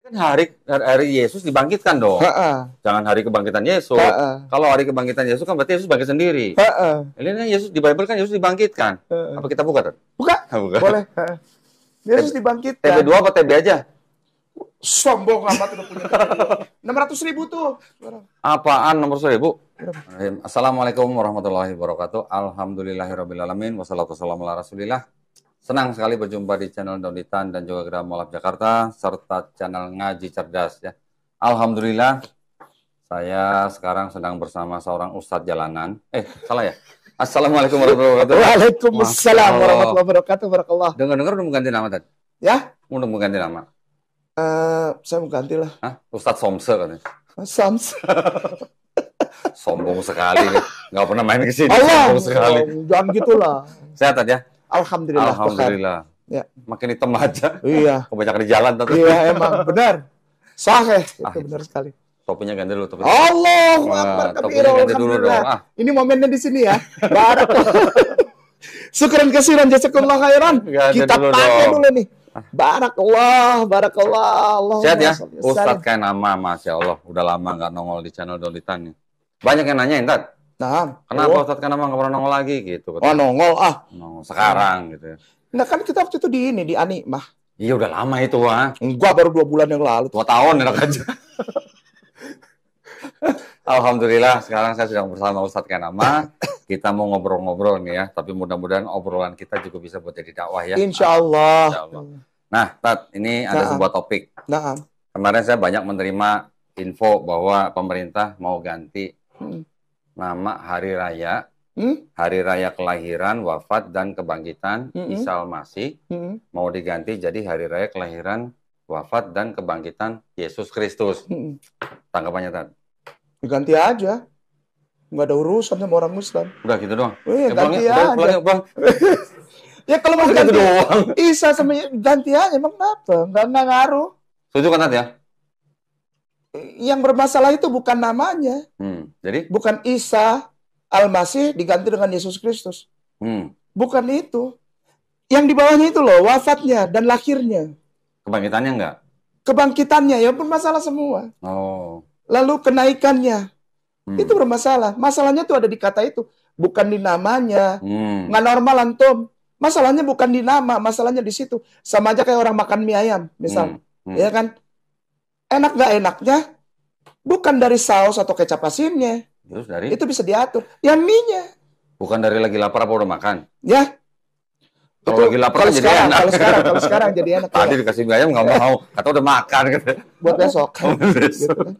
Kan hari Yesus dibangkitkan dong. Jangan hari kebangkitan Yesus. Kalau hari kebangkitan Yesus kan berarti Yesus bangkit sendiri. Ini kan Yesus di Bible kan Yesus dibangkitkan. Apa kita buka tuh? Buka. Boleh. Yesus dibangkitkan. TB2 apa TB aja? Sombong amat udah punya 600.000 tuh. Apaan nomor 1.000? Assalamualaikum warahmatullahi wabarakatuh. Alhamdulillahirrabbilalamin. Wassalamualaikum ala rasulillah. Senang sekali berjumpa di channel Daunitan dan juga Gerah Molab Jakarta, serta channel Ngaji Cerdas ya. Alhamdulillah, saya sekarang sedang bersama seorang ustadz jalanan. Salah ya? Assalamualaikum warahmatullahi wabarakatuh. Waalaikumsalam warahmatullahi wabarakatuh. Barakallah. Dengar-dengar udah mau ganti nama tadi? Ya? Udah mau ganti nama? Saya mau ganti lah. Hah? Ustadz Somse katanya. Sams. Sombong sekali nih. Nggak pernah main ke sini. Allah, sombong sekali. Jangan gitulah. Sehat ya? Alhamdulillah. Alhamdulillah. Ya. Makin hitam aja. Iya. Kebanyakan di jalan tapi. Iya emang benar. Sahih itu benar sekali. Topinya ganti dulu. Allahu Akbar kabira. Alhamdulillah. Ini momennya di sini ya. Syukran kasiran jazakallahu khairan. Kita pakai dulu nih. Barakallah. Sehat ya? Ustadz kayak nama, Masya Allah. Udah lama nggak nongol di channel Daunitan nih. Banyak yang nanyain, Tat. Nah, kenapa Ustadz kan nama nggak pernah nongol lagi gitu? Nongol Nongol sekarang gitu ya. Nah kan kita waktu itu di Anikmah. Iya udah lama itu Enggak, baru 2 bulan yang lalu. 2 tahun enak aja. Alhamdulillah sekarang saya sedang bersama Ustadz Kanama. Kita mau ngobrol-ngobrol nih ya. Tapi mudah-mudahan obrolan kita juga bisa buat jadi dakwah ya. Insya Allah. Nah, Tat, ini ada sebuah topik. Kemarin saya banyak menerima info bahwa pemerintah mau ganti nama hari raya. Hari raya kelahiran, wafat, dan kebangkitan Isa Al-Masih mau diganti jadi hari raya kelahiran, wafat, dan kebangkitan Yesus Kristus. Tanggapannya, Tat? Diganti aja. Nggak ada urusan sama orang Muslim. Udah gitu doang? Ganti aja. Ya kalau mau ganti doang. Isa sama ganti aja, emang kenapa? Nggak ngaruh. Setuju kan, Tat ya? Yang bermasalah itu bukan namanya. Jadi? Bukan Isa Al-Masih diganti dengan Yesus Kristus. Bukan itu. Yang di bawahnya itu loh, wafatnya dan lahirnya. Kebangkitannya enggak? Kebangkitannya ya bermasalah semua. Lalu kenaikannya. Itu bermasalah. Masalahnya tuh ada di kata itu. Bukan di namanya. Nggak normal antum. Masalahnya bukan di nama, masalahnya di situ. Sama aja kayak orang makan mie ayam, misal. Ya kan? Enak nggak enaknya, bukan dari saus atau kecap asinnya. Terus dari? Itu bisa diatur. Yang mie-nya. Bukan dari lagi lapar apa udah makan? Ya. Kalau lagi lapar jadi enak. Kalau sekarang jadi enak. Tadi dikasih mie ayam nggak mau. Kata udah makan. Buat besok. Gitu kan.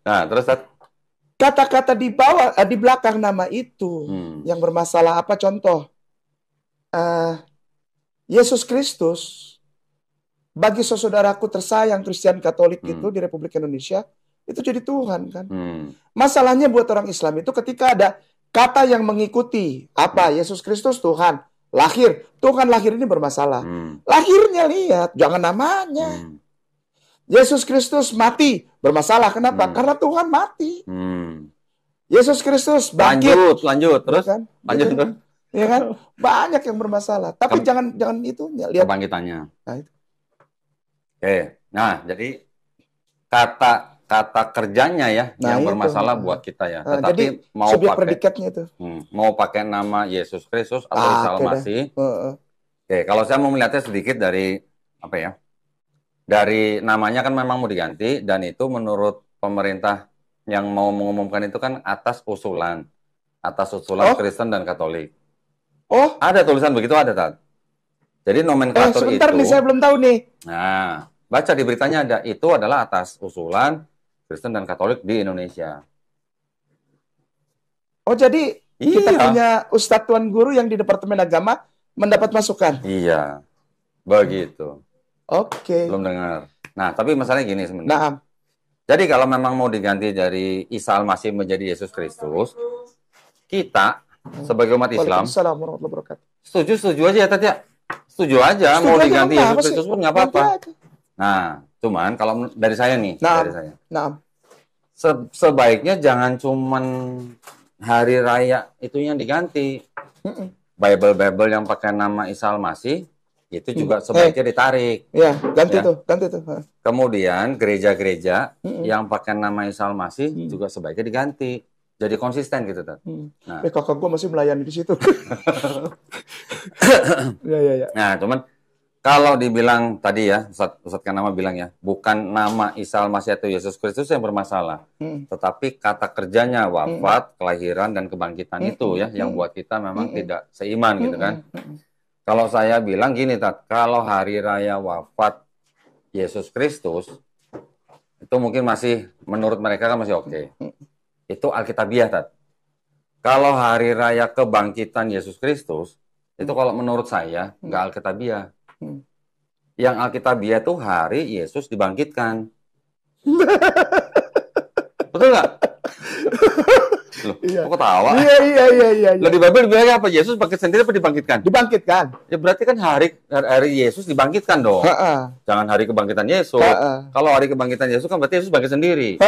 Nah, terus kata-kata di bawah, di belakang nama itu yang bermasalah apa? Contoh, Yesus Kristus bagi saudaraku tersayang Kristen Katolik itu di Republik Indonesia itu jadi Tuhan kan. Masalahnya buat orang Islam itu ketika ada kata yang mengikuti apa Yesus Kristus Tuhan, lahir Tuhan lahir ini bermasalah. Lahirnya lihat, jangan namanya. Yesus Kristus mati bermasalah. Kenapa? Karena Tuhan mati. Yesus Kristus bangkit. Lanjut terus kan? Lanjut gitu. terus. Ya kan? Banyak yang bermasalah. Tapi jangan itu lihat kebangkitannya. Nah, itu. Oke. Nah, jadi kata kerjanya ya yang bermasalah buat kita ya. Tetapi jadi, mau subjek pakai predikatnya itu. Mau pakai nama Yesus Kristus atau Isa Al-Masih. Oke, kalau saya mau melihatnya sedikit dari apa ya? Dari namanya kan memang mau diganti dan itu menurut pemerintah yang mau mengumumkan itu kan atas usulan Kristen dan Katolik. Ada tulisan begitu ada, Tat. Jadi nomenklatur sebentar itu. Nih, saya belum tahu nih. Nah, baca di beritanya ada itu adalah atas usulan Kristen dan Katolik di Indonesia. Jadi kita punya Ustadz Tuan Guru yang di Departemen Agama mendapat masukan. Iya, begitu. Oke. Belum dengar. Nah, tapi masalahnya gini sebenarnya. Nah. Jadi kalau memang mau diganti dari Isa Al-Masih menjadi Yesus Kristus, kita sebagai umat Islam setuju aja ya, Tat ya. Setuju aja mau diganti Yesus Kristus pun nggak apa-apa. Nah, cuman kalau dari saya nih, sebaiknya jangan cuman hari raya itu yang diganti. Bible yang pakai nama Isa Al-Masih itu juga sebaiknya ditarik. Ya, ganti tuh. Kemudian gereja-gereja yang pakai nama Isa Al-Masih juga sebaiknya diganti. Jadi konsisten gitu, Tat. Nah, kakak gue masih melayani di situ. Ya. Nah, cuman kalau dibilang tadi ya, Ustadz Kanama bilang ya, bukan nama Isa Al-Masih atau Yesus Kristus yang bermasalah, tetapi kata kerjanya wafat, kelahiran, dan kebangkitan itu ya, yang buat kita memang tidak seiman gitu kan. Kalau saya bilang gini, Tat, kalau hari raya wafat Yesus Kristus, itu mungkin masih, menurut mereka kan masih oke. Itu Alkitabiah, Tat. Kalau hari raya kebangkitan Yesus Kristus, itu kalau menurut saya, nggak Alkitabiah. Yang Alkitabiah itu hari Yesus dibangkitkan. Betul nggak? Loh, kok ketawa? Iya. Loh, di Bible bilang apa? Yesus bangkit sendiri apa dibangkitkan? Dibangkitkan. Ya berarti kan hari Yesus dibangkitkan dong. Jangan hari kebangkitan Yesus. Kalau hari kebangkitan Yesus kan berarti Yesus bangkit sendiri.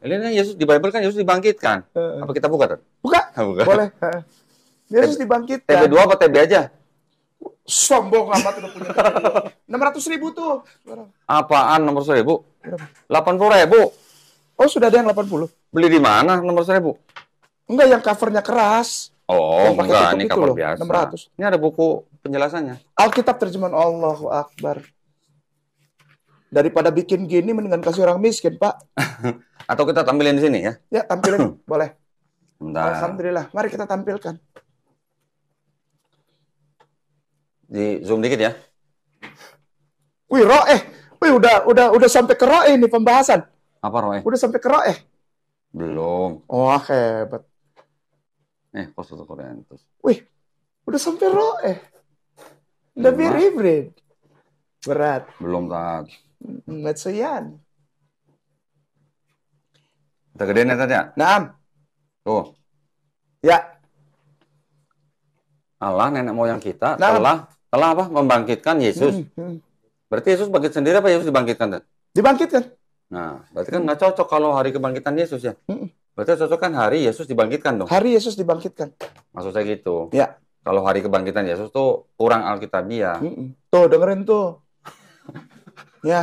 Ini kan Yesus di Bible kan Yesus dibangkitkan. Apa kita buka? Buka. Boleh. Yesus dibangkitkan. TB2 apa TB aja? Sombong amat udah punya 600.000 tuh. Apaan nomor 1.000? 80.000. Oh, sudah ada yang 80. Beli di mana nomor 1.000? Enggak, yang covernya keras. Oh, enggak, ini cover biasa. 600. Ini ada buku penjelasannya. Alkitab terjemahan Allahu Akbar. Daripada bikin gini, mendingan kasih orang miskin, Pak. Atau kita tampilin di sini ya? Ya, tampilin. Boleh. Bentar. Alhamdulillah. Mari kita tampilkan. Di zoom dikit ya. Wih, roeh. Wih, udah sampai ke roeh nih pembahasan. Apa roeh? Udah sampai ke roeh. Belum. Oh, hebat. Kos Korintus. Wih, udah sampai roeh. Udah hybrid. Berat. Belum, Tat. Metsuyan. Kita gedein ya, Tat ya? Naam. Tuh. Ya. Allah nenek moyang kita telah apa? Membangkitkan Yesus. Berarti Yesus bangkit sendiri apa Yesus dibangkitkan, Tat? Dibangkitkan. Nah, berarti kan nggak cocok kalau hari kebangkitan Yesus ya. Berarti cocok kan hari Yesus dibangkitkan dong. Hari Yesus dibangkitkan. Maksud saya gitu. Ya. Kalau hari kebangkitan Yesus tuh kurang Alkitabiah. Tuh, dengerin tuh. Ya.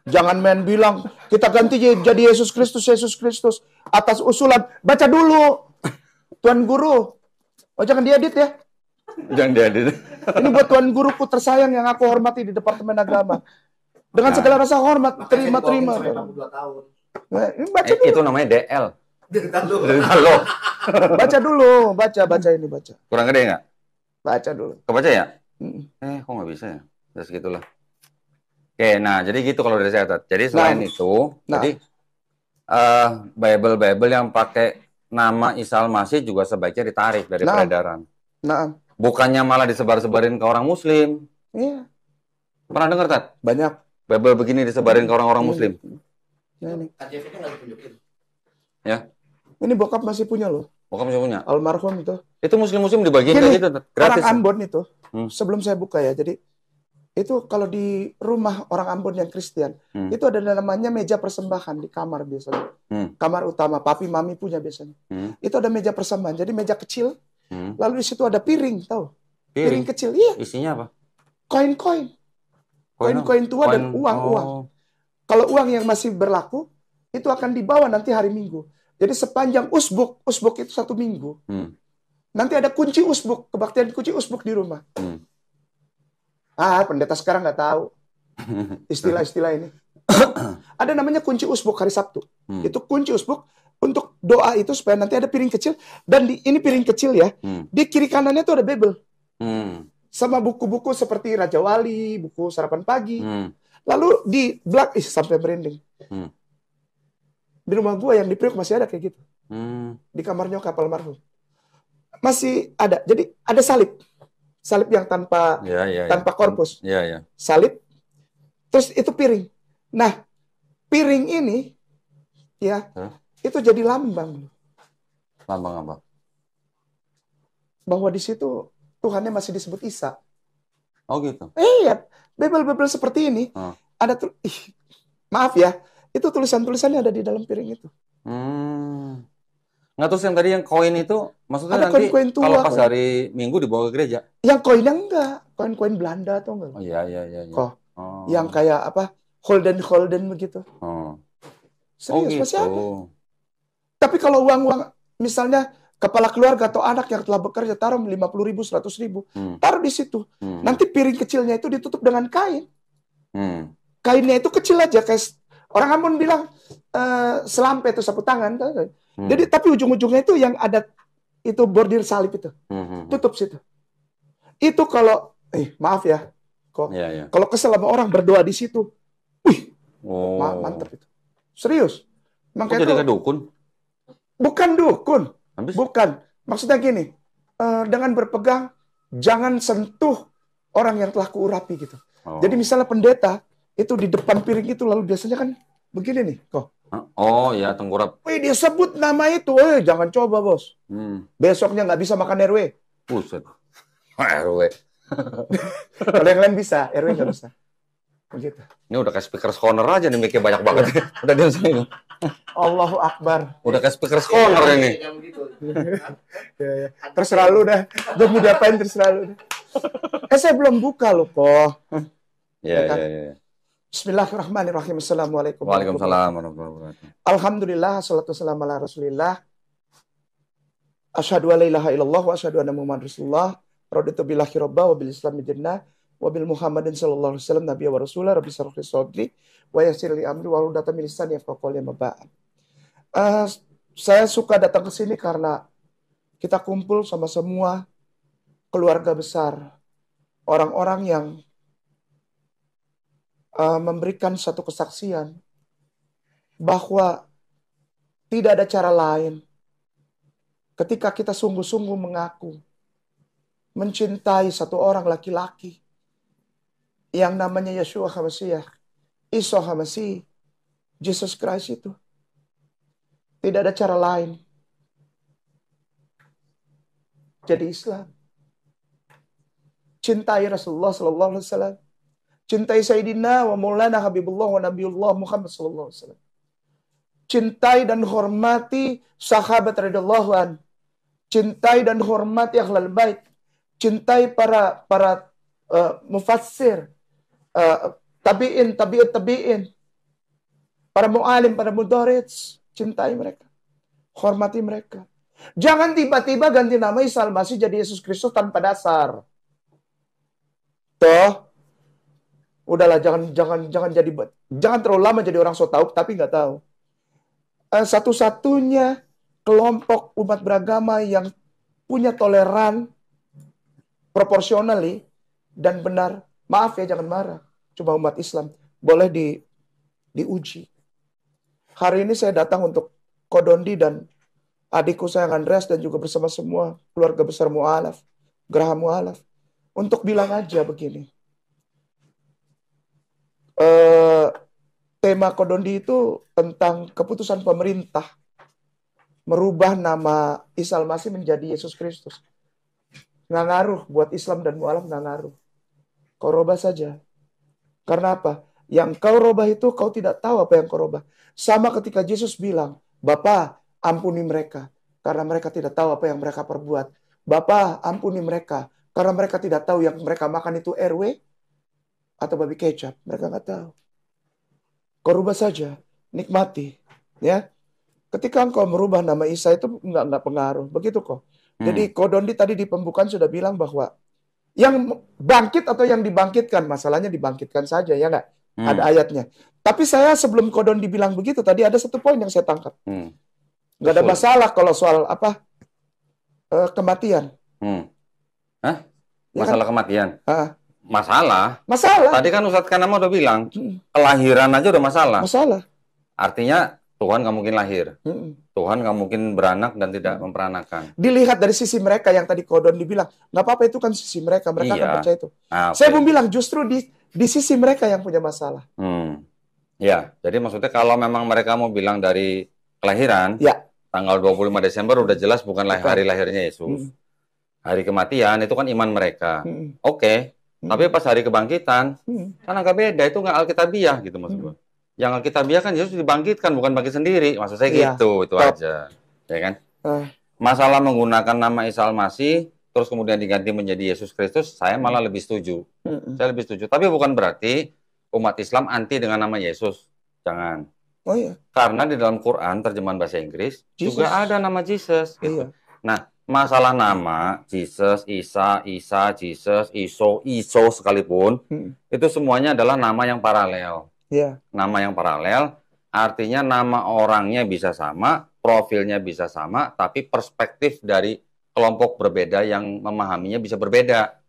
Jangan main bilang kita ganti jadi Yesus Kristus atas usulan. Baca dulu. Tuan Guru. Oh, jangan diedit ya. Jangan diedit. Ini buat Tuan Guruku tersayang yang aku hormati di Departemen Agama. Dengan segala rasa hormat, terima. Nah, ini baca dulu. Itu namanya DL. Halo. Baca dulu, baca ini. Kurang gede nggak? Baca dulu. Kebaca ya? Kok nggak bisa ya? Ya segitulah. Oke, nah jadi gitu kalau dari saya, Tat. Jadi selain itu, jadi Bible yang pakai nama Isa Al-Masih juga sebaiknya ditarik dari peredaran. Bukannya malah disebar-sebarin ke orang Muslim. Iya. Pernah dengar, Tat? Banyak. Bible begini disebarin ke orang-orang Muslim. Ini. KJV-nya nggak ditunjukin. Ya. Ini bokap masih punya loh. Bokap masih punya. Almarhum itu. Itu Muslim-Muslim dibagiin kayak gitu, Orang gratis. Ambon itu. Sebelum saya buka ya. Jadi itu kalau di rumah orang Ambon yang Kristen, itu ada namanya meja persembahan di kamar biasanya. Kamar utama, papi mami punya biasanya. Itu ada meja persembahan. Jadi meja kecil. Lalu di situ ada piring, tahu? Piring kecil. Iya. Isinya apa? Koin-koin. Koin-koin tua dan uang-uang. Kalau uang yang masih berlaku, itu akan dibawa nanti hari Minggu. Jadi sepanjang usbuk itu 1 minggu. Nanti ada kunci usbuk, kebaktian kunci usbuk di rumah. Pendeta sekarang nggak tahu istilah-istilah ini. Ada namanya kunci usbuk hari Sabtu. Itu kunci usbuk untuk doa itu supaya nanti ada piring kecil. Dan ini piring kecil ya. Di kiri kanannya tuh ada Bible. Sama buku-buku seperti Raja Wali, buku Sarapan Pagi. Lalu di belakang, sampai merinding. Di rumah gua yang di Priok masih ada kayak gitu. Di kamar nyokap almarhum. Masih ada. Jadi ada salib. Salib yang tanpa korpus. Salib. Terus itu piring. Nah, piring ini ya, itu jadi lambang. Lambang apa? Bahwa di situ Tuhannya masih disebut Isa. Oh gitu. Iya, Bible seperti ini. Ada maaf ya, itu tulisan-tulisannya ada di dalam piring itu. Nggak, terus yang tadi yang koin itu, maksudnya ada nanti koin-koin tua, kalau pas hari Minggu dibawa ke gereja? Yang koinnya enggak, koin-koin Belanda atau enggak? Oh iya. Kok, yang kayak apa, Holden begitu. Serius, gitu. masih ada. Tapi kalau uang-uang, misalnya kepala keluarga atau anak yang telah bekerja, taruh 50.000, 100.000, taruh di situ. Nanti piring kecilnya itu ditutup dengan kain. Kainnya itu kecil aja, kayak orang Ambon bilang selampe itu sapu tangan. Jadi tapi ujung-ujungnya itu yang ada itu bordir salib itu, tutup situ. Itu kalau, maaf ya, kok kalau kesel sama orang berdoa di situ, wih, mantap itu, serius. Makanya jadi kayak dukun? Bukan dukun. Bukan. Maksudnya gini, dengan berpegang, jangan sentuh orang yang telah kuurapi gitu. Jadi misalnya pendeta, itu di depan piring itu, lalu biasanya kan begini nih, kok. Oh ya, tengkurap. Wih, dia sebut nama itu. Jangan coba, bos. Besoknya nggak bisa makan RW. Buset. RW. Kalau yang lain bisa, RW nggak bisa. Begitu. Ini udah kayak speaker corner aja nih, mic-nya banyak banget. Udah diam sini. Allahu Akbar. Udah kayak speaker corner ini. Ya. Terserah lu dah. Gue mau diapain terserah lu. Saya belum buka loh kok. Ya. Bismillahirrahmanirrahim. Assalamualaikum. Waalaikumsalam warahmatullahi wabarakatuh. Alhamdulillah, salatu wassalamu ala Rasulillah. Asyhadu an la ilaha illallah wa asyhadu anna Muhammadar Rasulullah. Raditu billahi rabba wa bil Islam jannah wa bil Muhammadin sallallahu alaihi wasallam nabiyya wa rasulah. Rabbi shrah li sadri wa yassir li amri wa hlul 'uqdatam min lisani yafqahu qawli amma ba'd. Saya suka datang ke sini karena kita kumpul sama semua keluarga besar, orang-orang yang memberikan satu kesaksian bahwa tidak ada cara lain ketika kita sungguh-sungguh mengaku mencintai satu orang laki-laki yang namanya Yeshua HaMashiach, Isa HaMasih, Jesus Christ itu. Tidak ada cara lain jadi Islam. Cintai Rasulullah sallallahu alaihi wasallam. Cintai Sayyidina wa Maulana Habibullah wa Nabiullah Muhammad sallallahu alaihi wasallam. Cintai dan hormati sahabat radhiyallahu an. Cintai dan hormati ahlul bait. Cintai para mufassir, tabi'in. Para mu'alim, para mudarris. Cintai mereka. Hormati mereka. Jangan tiba-tiba ganti nama Isa Al-Masih jadi Yesus Kristus tanpa dasar. Toh, udahlah, jangan terlalu lama jadi orang so tahu tapi nggak tahu. Satu-satunya kelompok umat beragama yang punya toleran, proportionally dan benar. Maaf ya, jangan marah. Cuma umat Islam boleh diuji. Hari ini saya datang untuk Kodondi dan adikku sayang Andreas dan juga bersama semua keluarga besar Mu'alaf, Geraha Mu'alaf, untuk bilang aja begini. Tema Kodondi itu tentang keputusan pemerintah merubah nama Isa Al-Masih menjadi Yesus Kristus. Nggak ngaruh buat Islam dan Mu'alaf, nggak ngaruh. Kau robah saja. Karena apa? Yang kau robah itu kau tidak tahu apa yang kau robah. Sama ketika Yesus bilang, Bapa, ampuni mereka karena mereka tidak tahu apa yang mereka perbuat. Bapa, ampuni mereka karena mereka tidak tahu yang mereka makan itu RW atau babi kecap. Mereka nggak tahu. Kau rubah saja, nikmati, ya. Ketika engkau merubah nama Isa itu nggak pengaruh, begitu kok. Jadi Kodondi tadi di pembukaan sudah bilang bahwa yang bangkit atau yang dibangkitkan, masalahnya dibangkitkan saja, ya nggak? Ada ayatnya. Tapi saya sebelum Kodondi bilang begitu tadi ada satu poin yang saya tangkap. Nggak ada masalah kalau soal apa kematian. Hah? Masalah ya kan? kematian? Masalah. Tadi kan Ustadz Kanama udah bilang, kelahiran aja udah masalah. Artinya Tuhan nggak mungkin lahir. Tuhan nggak mungkin beranak dan tidak memperanakan. Dilihat dari sisi mereka yang tadi Kodon dibilang, nggak apa-apa itu kan sisi mereka. Mereka iya. kan percaya itu. Saya mau bilang justru di sisi mereka yang punya masalah. Ya, jadi maksudnya kalau memang mereka mau bilang dari kelahiran, ya. Tanggal 25 Desember udah jelas bukanlah hari lahirnya Yesus. Hari kematian itu kan iman mereka. Oke. Tapi pas hari kebangkitan, kan agak beda. Itu nggak Alkitabiah gitu maksud gue. Yang Alkitabiah kan Yesus dibangkitkan, bukan bangkit sendiri. Maksud saya gitu, itu aja. Ya kan? Masalah menggunakan nama Isa Al-Masih, terus kemudian diganti menjadi Yesus Kristus, saya malah lebih setuju. Saya lebih setuju. Tapi bukan berarti umat Islam anti dengan nama Yesus. Jangan. Oh iya. Karena di dalam Quran, terjemahan bahasa Inggris, Jesus. juga ada nama Jesus. Gitu. Iya. Nah, masalah nama, Jesus, Isa, Jesus, Iso sekalipun, itu semuanya adalah nama yang paralel. Iya. Nama yang paralel, artinya nama orangnya bisa sama, profilnya bisa sama, tapi perspektif dari kelompok berbeda yang memahaminya bisa berbeda.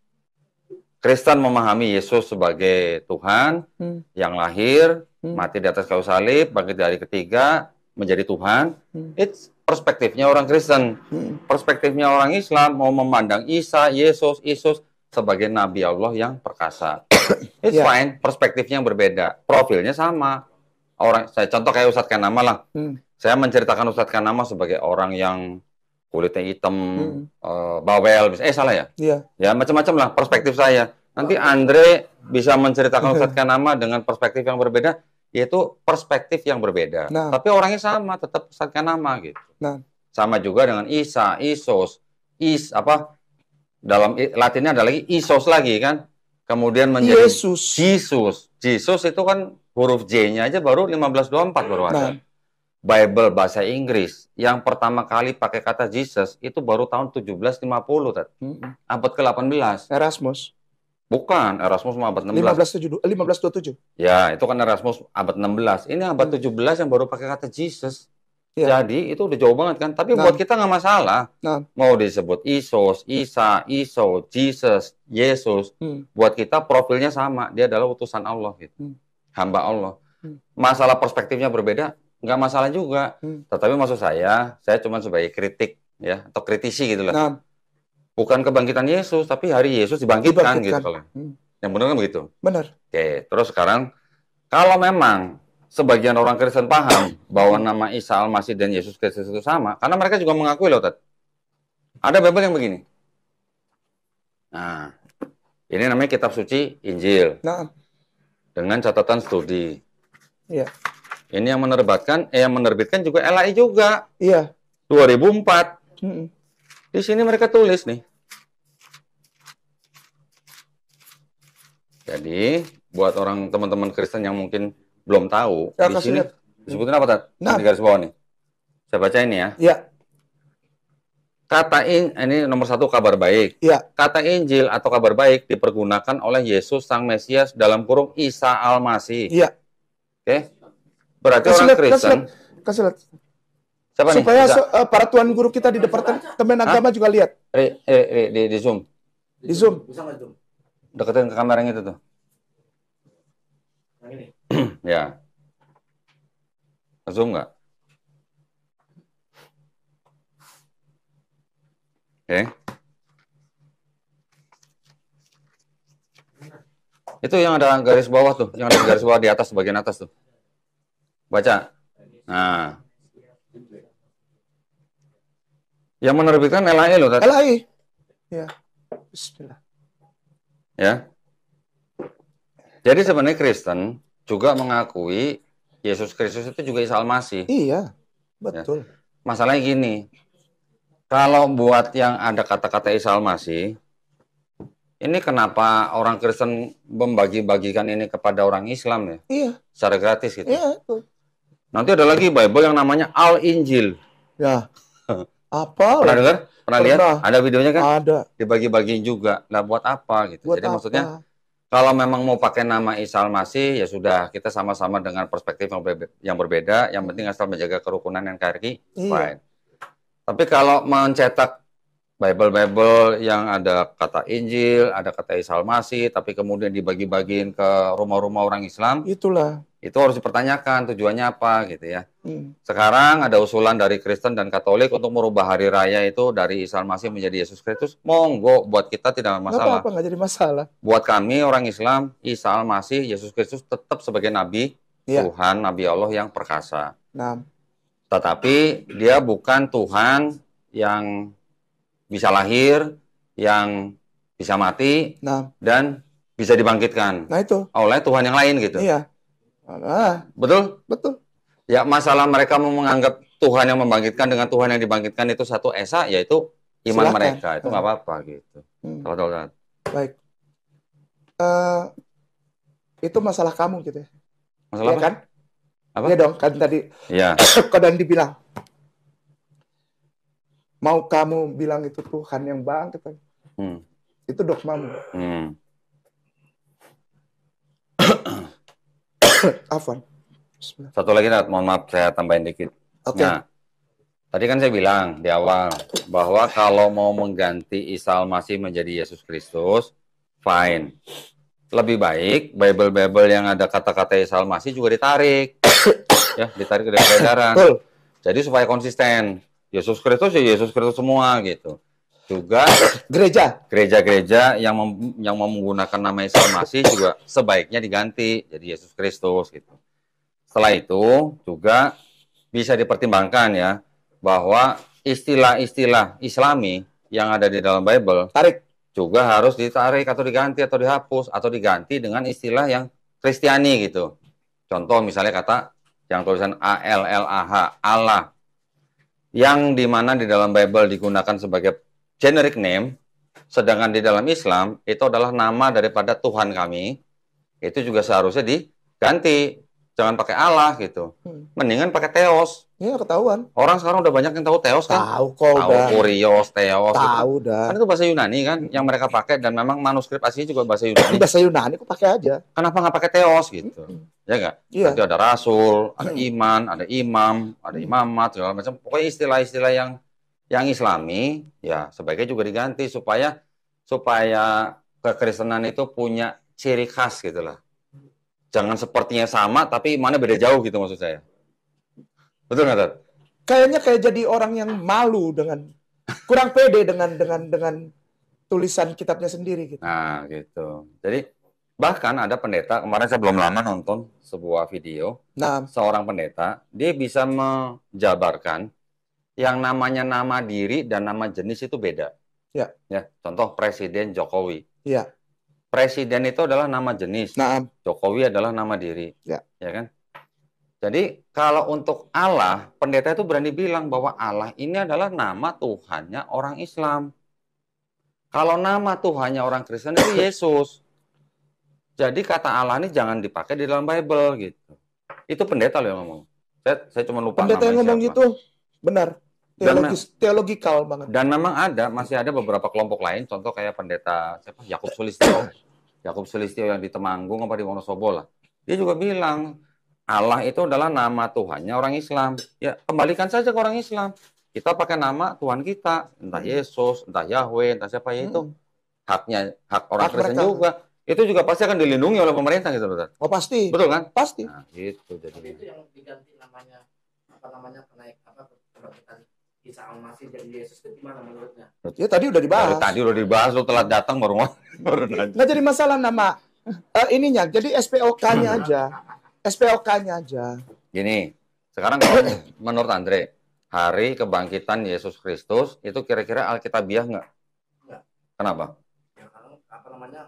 Kristen memahami Yesus sebagai Tuhan yang lahir, mati di atas kayu salib, bangkit dari ketiga, menjadi Tuhan. It's perspektifnya orang Kristen. Perspektifnya orang Islam mau memandang Isa, Yesus sebagai Nabi Allah yang perkasa. It's fine, perspektifnya yang berbeda, profilnya sama. Saya contoh kayak Ustadz Kanama lah. Saya menceritakan Ustadz Kanama sebagai orang yang kulitnya hitam, bawel, salah ya? Iya. Ya macam-macam lah perspektif saya. Nanti Andre bisa menceritakan Ustadz Kanama dengan perspektif yang berbeda, yaitu perspektif yang berbeda. Nah. Tapi orangnya sama, tetap Ustadz Kanama gitu. Nah. Sama juga dengan Isa, Isos, dalam Latinnya ada lagi Isos lagi kan? Kemudian menjadi Jesus itu kan huruf J-nya aja baru 1524 baru ada. Nah. Bible bahasa Inggris yang pertama kali pakai kata Jesus itu baru tahun 1750, abad ke-18. Erasmus. Bukan, Erasmus abad 16. 1527. Ya, itu kan Erasmus abad 16. Ini abad 17 yang baru pakai kata Jesus. Ya. Jadi itu udah jauh banget kan. Tapi buat kita nggak masalah. Mau disebut Isos, Isa, Jesus, Yesus. Buat kita profilnya sama. Dia adalah utusan Allah gitu. Hamba Allah. Masalah perspektifnya berbeda, nggak masalah juga. Tetapi maksud saya cuma sebagai kritik ya atau kritisi gitu lah. Bukan kebangkitan Yesus, tapi hari Yesus dibangkitkan. Gitu kalau. Yang benar kan begitu? Benar. Oke, terus sekarang kalau memang sebagian orang Kristen paham bahwa nama Isa Al-Masih dan Yesus Kristus itu sama, karena mereka juga mengakui loh, Tat. Ada Bible yang begini. Nah, ini namanya kitab suci Injil. Nah. Dengan catatan studi. Iya. Ini yang menerbitkan juga LAI juga. Iya. 2004. Di sini mereka tulis nih. Jadi, buat orang teman-teman Kristen yang mungkin belum tahu, di sini disebutin apa, Tat? Di garis bawah nih. Saya baca ini ya. Iya. Ini nomor 1 kabar baik. Iya. Kata Injil atau kabar baik dipergunakan oleh Yesus Sang Mesias dalam kurung Isa Al-Masih. Iya. Oke. Berarti orang Kristen. Kasih lihat. Siapa supaya nih? Para tuan guru kita di Departemen Agama juga lihat. Di Zoom. Di Zoom. Bisa nggak Zoom? Deketin ke kamera yang itu tuh. Yang ini? Ya. Zoom nggak? Oke. Itu yang ada garis bawah tuh, yang ada garis bawah di atas, bagian atas tuh. Baca. Nah. Yang menerbitkan LAI loh, Tat. LAI. Ya. Bismillah. Ya. Jadi sebenarnya Kristen juga mengakui Yesus Kristus itu juga Isa Al-Masih. Iya, betul. Ya. Masalahnya gini, kalau buat yang ada kata-kata Isa Al-Masih, ini kenapa orang Kristen membagi-bagikan ini kepada orang Islam ya? Iya. Secara gratis gitu. Iya, betul. Nanti ada lagi Bible yang namanya Al-Injil. Ya. Apa? Pernah dengar? Pernah lihat? Ada videonya kan? Ada. Dibagi-bagiin juga. Nah, buat apa gitu? Buat Jadi apa? maksudnya, kalau memang mau pakai nama Isa Al-Masih, ya sudah, kita sama-sama dengan perspektif yang berbeda. Yang penting asal menjaga kerukunan NKRI, fine. Tapi kalau mencetak Bible yang ada kata Injil, ada kata Isa Al-Masih, tapi kemudian dibagi-bagiin ke rumah-rumah orang Islam, itu harus dipertanyakan tujuannya apa gitu ya. Sekarang ada usulan dari Kristen dan Katolik untuk merubah hari raya itu dari Isa Al-Masih menjadi Yesus Kristus. Monggo, buat kita tidak masalah. Nggak jadi masalah. Buat kami orang Islam, Isa Al-Masih, Yesus Kristus tetap sebagai Nabi Tuhan, Nabi Allah yang perkasa. Tetapi dia bukan Tuhan yang bisa lahir, yang bisa mati, dan bisa dibangkitkan. Nah itu. Oleh Tuhan yang lain gitu. Iya. Betul? Betul. Ya masalah mereka mau menganggap Tuhan yang membangkitkan dengan Tuhan yang dibangkitkan itu satu esa, yaitu iman mereka. Itu nggak apa-apa gitu. Baik. Itu masalah kamu gitu ya. Masalah apa? Kan? Apa? Iya dong, kan tadi. Iya. Kadang dibilang, mau kamu bilang itu Tuhan yang bangkit. Itu dogmamu. Afwan. Satu lagi, mohon maaf saya tambahin dikit. Nah, tadi kan saya bilang di awal bahwa kalau mau mengganti Isa Al-Masih menjadi Yesus Kristus, fine. Lebih baik Bible yang ada kata-kata Isa Al-Masih juga ditarik. Ya, ditarik dari peredaran. Jadi supaya konsisten. Yesus Kristus ya Yesus Kristus semua gitu. Juga gereja-gereja yang menggunakan nama Isa Al-Masih juga sebaiknya diganti jadi Yesus Kristus gitu. Setelah itu juga bisa dipertimbangkan ya bahwa istilah-istilah Islami yang ada di dalam Bible juga harus ditarik atau diganti atau dihapus atau diganti dengan istilah yang Kristiani gitu. Contoh misalnya kata yang tulisan ALLAH, Allah, yang dimana di dalam Bible digunakan sebagai generic name, sedangkan di dalam Islam itu adalah nama daripada Tuhan kami, itu juga seharusnya diganti. Jangan pakai Allah gitu. Mendingan pakai Theos. Iya, ketahuan. Orang sekarang udah banyak yang tahu Theos kan? Tahu kok. Tahu Kurios, Theos. Tahu gitu. Kan itu bahasa Yunani kan yang mereka pakai dan memang manuskrip aslinya juga bahasa Yunani. Bahasa Yunani kok pakai aja. Kenapa nggak pakai Theos gitu? Ya nggak? Iya. Nanti ada rasul, ada iman, ada imam, ada imamat, segala macam. Pokoknya istilah-istilah yang Islami, ya sebaiknya juga diganti supaya kekristenan itu punya ciri khas gitulah. Jangan sepertinya sama, tapi imannya beda jauh gitu maksud saya. Betul nggak, Tat? Kayaknya kayak jadi orang yang malu kurang pede dengan tulisan kitabnya sendiri gitu. Nah, gitu. Jadi bahkan ada pendeta, kemarin saya belum lama nonton sebuah video, seorang pendeta, dia bisa menjabarkan yang namanya nama diri dan nama jenis itu beda. Ya. Ya, contoh Presiden Jokowi. Iya. Presiden itu adalah nama jenis. Jokowi adalah nama diri. Ya kan? Jadi kalau untuk Allah, pendeta itu berani bilang bahwa Allah ini adalah nama Tuhannya orang Islam. Kalau nama Tuhannya orang Kristen itu Yesus. Jadi kata Allah ini jangan dipakai di dalam Bible gitu. Itu pendeta loh yang ngomong. Saya cuma lupa pendeta yang ngomong gitu, benar. Teologikal banget. Dan memang masih ada beberapa kelompok lain, contoh kayak pendeta Yakub Sulistyo yang di Temanggung apa di Wonosobo lah. Dia juga bilang Allah itu adalah nama Tuhannya orang Islam. Ya, kembalikan saja ke orang Islam. Kita pakai nama Tuhan kita, entah Yesus, entah Yahweh, entah siapa ya itu. Hak orang Kristen juga. Itu juga pasti akan dilindungi oleh pemerintah gitu, betul? Oh, pasti. Betul kan? Pasti. Nah, gitu jadi. Itu yang diganti namanya kebangkitan Isa Al-Masih jadi Yesus itu gimana menurutnya? Ya tadi udah dibahas. Tadi udah dibahas, lu telat datang baru nanya. Nggak jadi masalah nama ininya, jadi SPOK-nya aja. SPOK-nya aja. Gini, sekarang kalau menurut Andre, hari kebangkitan Yesus Kristus itu kira-kira alkitabiah nggak? Nggak. Kenapa? Ya, gimana ya?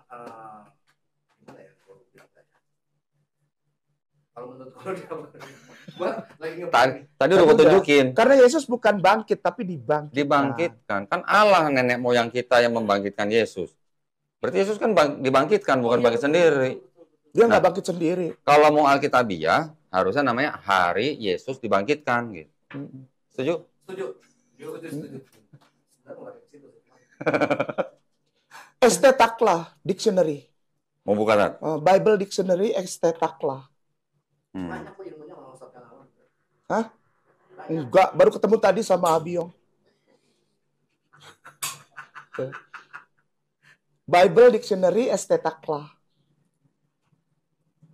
Kalau menurut Tadi udah gue tunjukin. Karena Yesus bukan bangkit, tapi dibangkitkan. Dibangkitkan. Kan Allah nenek moyang kita yang membangkitkan Yesus. Berarti Yesus kan dibangkitkan, bukan bangkit sendiri. Dia nggak bangkit sendiri. Kalau mau alkitabiah, harusnya namanya hari Yesus dibangkitkan. Gitu. Setuju? Setuju. Estetaklah Dictionary. Mau buka kan? Bible Dictionary Estetaklah. Banyak kok ilmunya kalau Ustaz Kawan. Hah? Enggak, baru ketemu tadi sama Abiong. Bible Dictionary Estetaklah.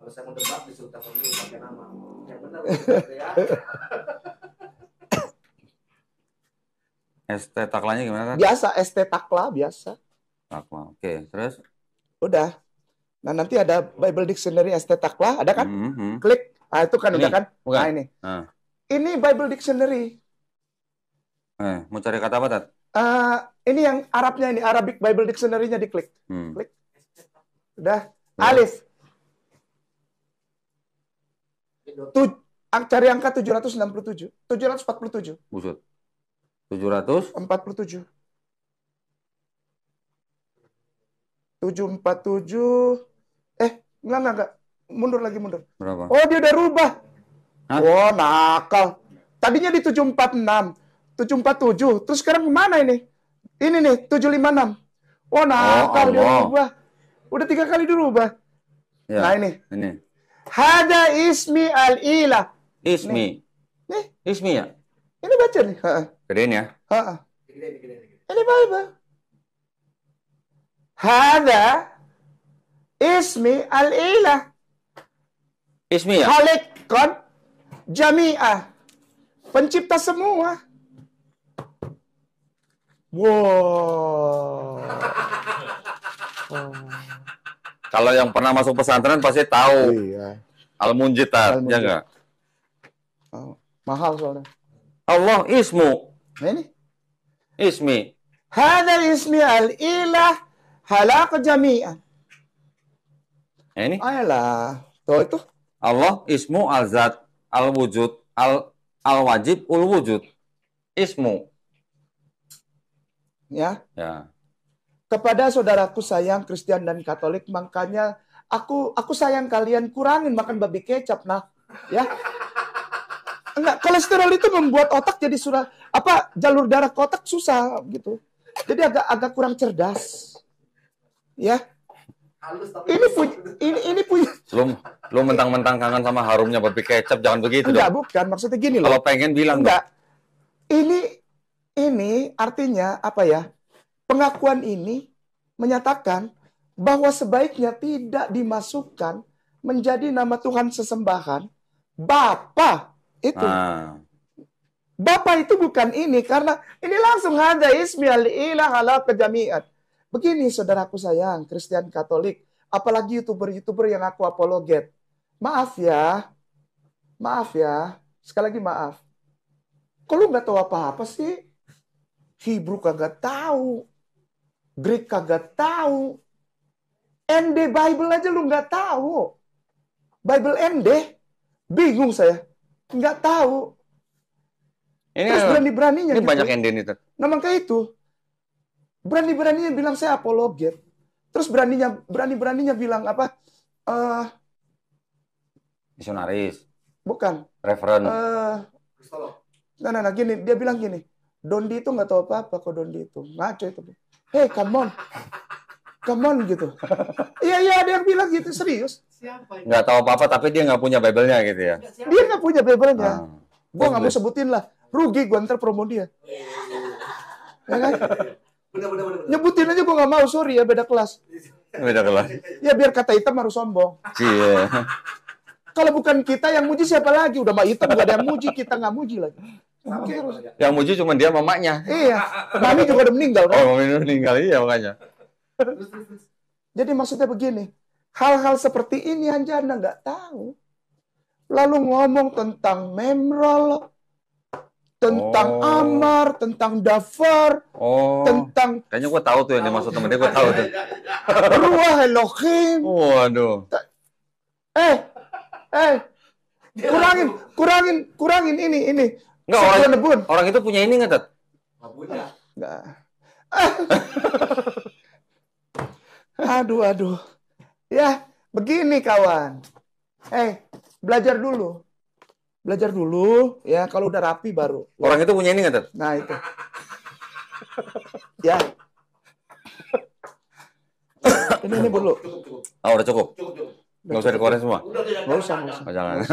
Kalau saya mau debat disuruh telepon dulu pakai nama. Yang benar ya. Estetaklahnya gimana kan? Biasa, estetaklah biasa. Taklah. Oke, terus? Udah. Nah, nanti ada Bible Dictionary estetaklah, ada kan? Klik. Ah, itu kan ini, udah kan? Bukan. Nah, ini. Ini Bible Dictionary. Mau cari kata apa, Tat? Ini yang Arabnya ini, Arabic Bible Dictionary-nya diklik. Klik. Udah. Alif. Cari angka 767. 747. Buset. 747. 747. Enggak. Mundur lagi. Berapa? Oh, dia udah rubah. Hah? Oh, nakal. Tadinya di 746, 747. Terus sekarang kemana ini? Ini nih, 756. Oh, nakal, dia rubah. Udah 3 kali dirubah. Ya, nah, ini. Hada ismi al-ilah. Ismi. Nih. Ismi ya? Ini baca nih. Gedein ya? Ini Bible. Hada ismi al-ilah. Ismi ya? Khaliqan jami'ah. Pencipta semua. Wow. Kalau yang pernah masuk pesantren pasti tahu. Iya. Al-Munjitat, ya enggak? Mahal soalnya. Allah ismu. Nah, ini. Ismi. Hada ismi al-ilah halaq jami'ah. Ini? Ayolah. Tuh itu. Allah ismu al-zat, al-wujud, al-wajib, ul-wujud. Ismu. Ya. Ya. Kepada saudaraku sayang Kristen dan Katolik, makanya aku sayang kalian kurangin makan babi kecap, nah, ya. Enggak, kolesterol itu membuat otak jadi jalur darah ke otak susah gitu. Jadi agak kurang cerdas. Ya. Ini punya. Lu mentang-mentang kangen sama harumnya babi kecap, jangan begitu enggak, dong. Bukan, maksudnya gini loh. Kalau pengen bilang enggak. Ini artinya apa ya? Pengakuan ini menyatakan bahwa sebaiknya tidak dimasukkan menjadi nama Tuhan sesembahan Bapa itu. Bapa itu bukan ini, karena ini langsung hada ismi al-ilah ala kejamiat. Begini saudaraku sayang, Kristen Katolik, apalagi YouTuber yang aku apologet. Maaf ya, sekali lagi maaf. Kok lu nggak tahu apa-apa sih? Hebrew kagak tahu. Greek kagak tahu. ND Bible aja lu nggak tahu. Bible ND. Bingung saya. Nggak tahu. Terus berani-beraninya ini gitu. Banyak ND itu. Nah makanya itu. Berani-beraninya bilang saya apologet. Terus berani-beraninya bilang apa? Misionaris. Bukan. Referen. Nah, gini. Dia bilang gini. Dondi itu nggak tahu apa-apa kok Dondi itu. Ngaco itu. Hey, come on gitu. Iya, ada yang bilang gitu, serius. Nggak tahu apa-apa, tapi dia nggak punya Bible-nya gitu ya. Dia nggak punya Bible-nya. Gue nggak mau sebutin lah. Rugi gue ntar promo dia. Ya kan? Bener. Nyebutin aja gue nggak mau, sorry ya, beda kelas. Ya biar kata hitam harus sombong. Iya. Kalau bukan kita yang muji siapa lagi? Udah mah hitam nggak ada yang muji, kita nggak muji lagi. Yang muji cuma dia mamanya. Iya. Mami juga udah meninggal kan? Oh, mami udah meninggal, iya makanya. Jadi maksudnya begini, hal-hal seperti ini aja Anda nggak tahu. Lalu ngomong tentang memrol, tentang amar, tentang dafar, tentang... Kayaknya gue tahu tuh yang dimaksud temen dia, gue tahu tuh. Ruah Elohim. Waduh. Kurangin ini. Enggak, orang itu punya ini nggak, Tat? Nggak punya. Nggak. Aduh. Ya, begini kawan. Belajar dulu. Ya, kalau udah rapi baru. Orang itu punya ini nggak, Tat? Nah, itu. Ya. Ini dulu. Oh, udah cukup. Nggak usah dikeluarin semua? Nggak usah. Oh, jangan.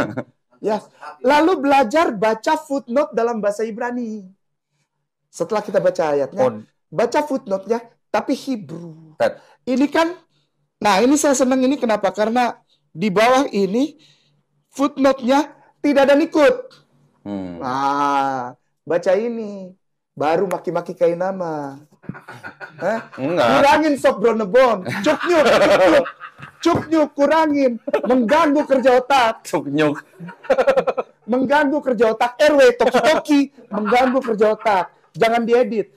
Ya, lalu belajar baca footnote dalam bahasa Ibrani. Setelah kita baca ayatnya, baca footnote-nya, tapi Hebrew. Ini kan, nah ini saya senang ini kenapa? Karena di bawah ini footnote-nya tidak ada nikut. Nah, baca ini, baru maki-maki kain nama. Enggak. Kurangin sok bronebon, cuknyuk, kurangin, mengganggu kerja otak. Cuknyuk. Mengganggu kerja otak. RW, toki-toki, mengganggu kerja otak. Jangan diedit.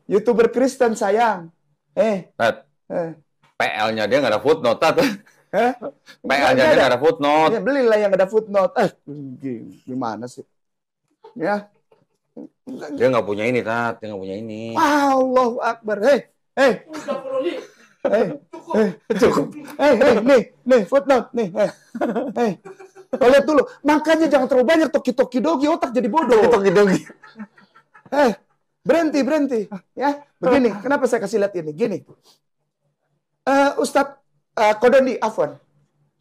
YouTuber Kristen sayang. PL-nya dia nggak ada footnote, Tat. aja nggak ada footnote. Ya, belilah yang ada footnote. Gimana sih? Ya. Dia nggak punya ini, Tat. Dia nggak punya ini. Allahu Akbar. Cukup. Nih, footnote. Nih. Lihat dulu. Makanya jangan terlalu banyak toki-toki dogi, otak jadi bodoh. Toki dogi. Berhenti. Ya, begini. Kenapa saya kasih lihat ini? Gini. Ustadz Kodondi, Afwan.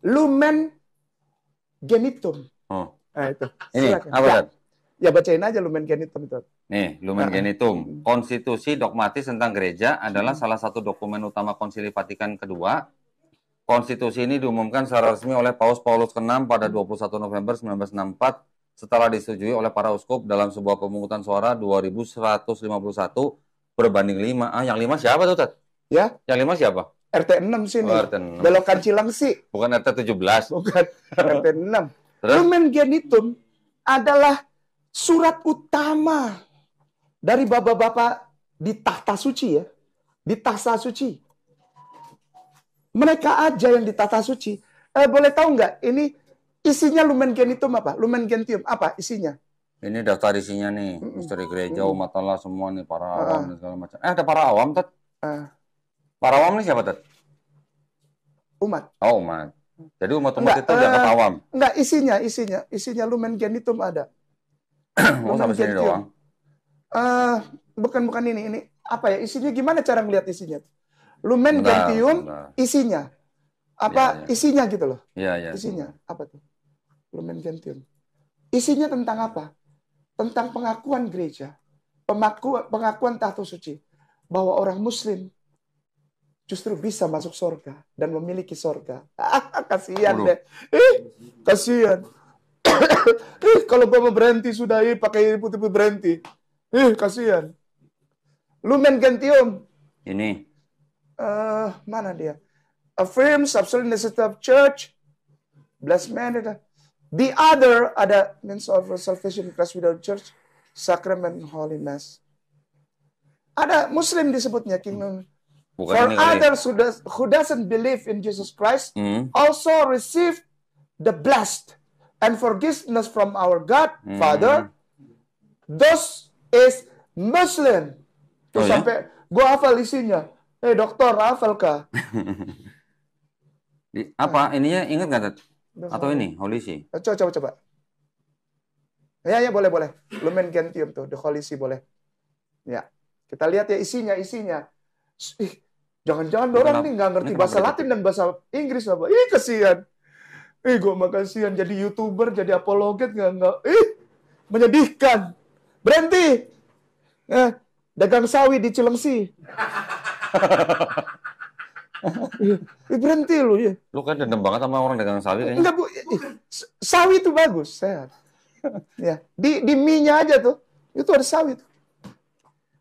Lumen genitum. Itu. Ini, apa, Ya, bacain aja lumen genitum itu. Nih, lumen genitum. Konstitusi dogmatis tentang gereja adalah salah satu dokumen utama Konsili Vatikan kedua. Konstitusi ini diumumkan secara resmi oleh Paus Paulus ke-6 pada 21 November 1964 setelah disetujui oleh para uskup dalam sebuah pemungutan suara 2151 berbanding 5. Yang 5 siapa tuh, Tat? Ya? Yang 5 siapa? RT 6 sini. RT 6. Belokan Cilengsi. Bukan RT 17. Bukan. RT 6. Lumen genitum adalah surat utama dari bapak-bapak di tahta suci ya. Di tahta suci. Mereka aja yang di tahta suci. Boleh tahu nggak ini isinya lumen genitum apa? Lumen gentium apa isinya? Ini daftar isinya nih. Misteri gereja, umat Allah semua nih. Para awam dan segala macam. Ada para awam, Tat? Para awam ini siapa, Tat? Umat. Oh, umat. Jadi umat-umat itu dianggap awam? Enggak, isinya lumen genitum ada. Oh, sampai sini doang? Bukan ini apa ya? Isinya gimana cara ngelihat isinya? Lumen gentium isinya. Apa isinya gitu loh? Iya. Isinya apa tuh? Lumen gentium. Isinya tentang apa? Tentang pengakuan gereja. Pengakuan tahta suci. Bahwa orang muslim justru bisa masuk surga dan memiliki surga. Kasihan deh. Kasihan. Kalau Bapak berhenti sudah pakai putih berhenti. Kasihan. Lumen gentium. Ini. Mana dia? Affirms absolute necessity of church. Blessed man. The other ada means of salvation in Christ without church, sacrament, holy mass. Ada Muslim disebutnya kingdom. Bukan For others who doesn't believe in Jesus Christ also receive the blessed and forgiveness from our God Father. Those is Muslim. Tuh sampai gua hafal isinya. Dokter, hafal kah? Apa ininya ingat nggak, Tat? Atau ini Holy See? Coba. Ya boleh. Lumen gentium tuh, the Holy See boleh. Ya, kita lihat ya isinya. Jangan-jangan orang nih nggak ngerti bahasa Latin dan bahasa Inggris apa? Kasihan. Gue mah kasihan jadi YouTuber, jadi apologet nggak. Menyedihkan. Berhenti. Dagang sawi di Cilengsi. Berhenti lu ya. Lu kan dendam banget sama orang dagang sawi kayaknya. Enggak, Bu. Sawi itu bagus, sehat. Ya, di mie-nya aja tuh. Itu ada sawi tuh.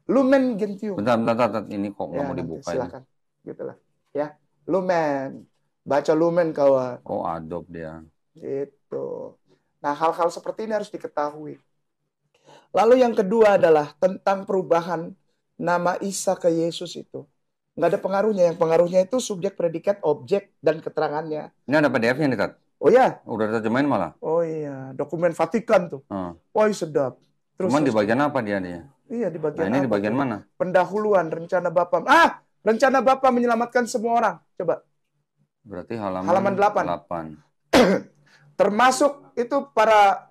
Lumen gentium. Bentar. Ini kok nggak mau dibuka silakan. Gitulah. Ya, lumen. Baca lumen kawan. Oh, adopt dia. Gitu. Nah, hal-hal seperti ini harus diketahui. Lalu yang kedua adalah tentang perubahan nama Isa ke Yesus itu. Nggak ada pengaruhnya. Yang pengaruhnya itu subjek, predikat, objek, dan keterangannya. Ini ada PDF-nya nih, Tat. Oh ya? Udah terjemahin malah. Oh iya. Dokumen Vatikan tuh. Wah, sedap. Cuman di bagian apa dia? Iya, di bagian ini di bagian mana? Pendahuluan, rencana Bapa. Rencana Bapa menyelamatkan semua orang. Coba. Berarti halaman 8. Termasuk itu para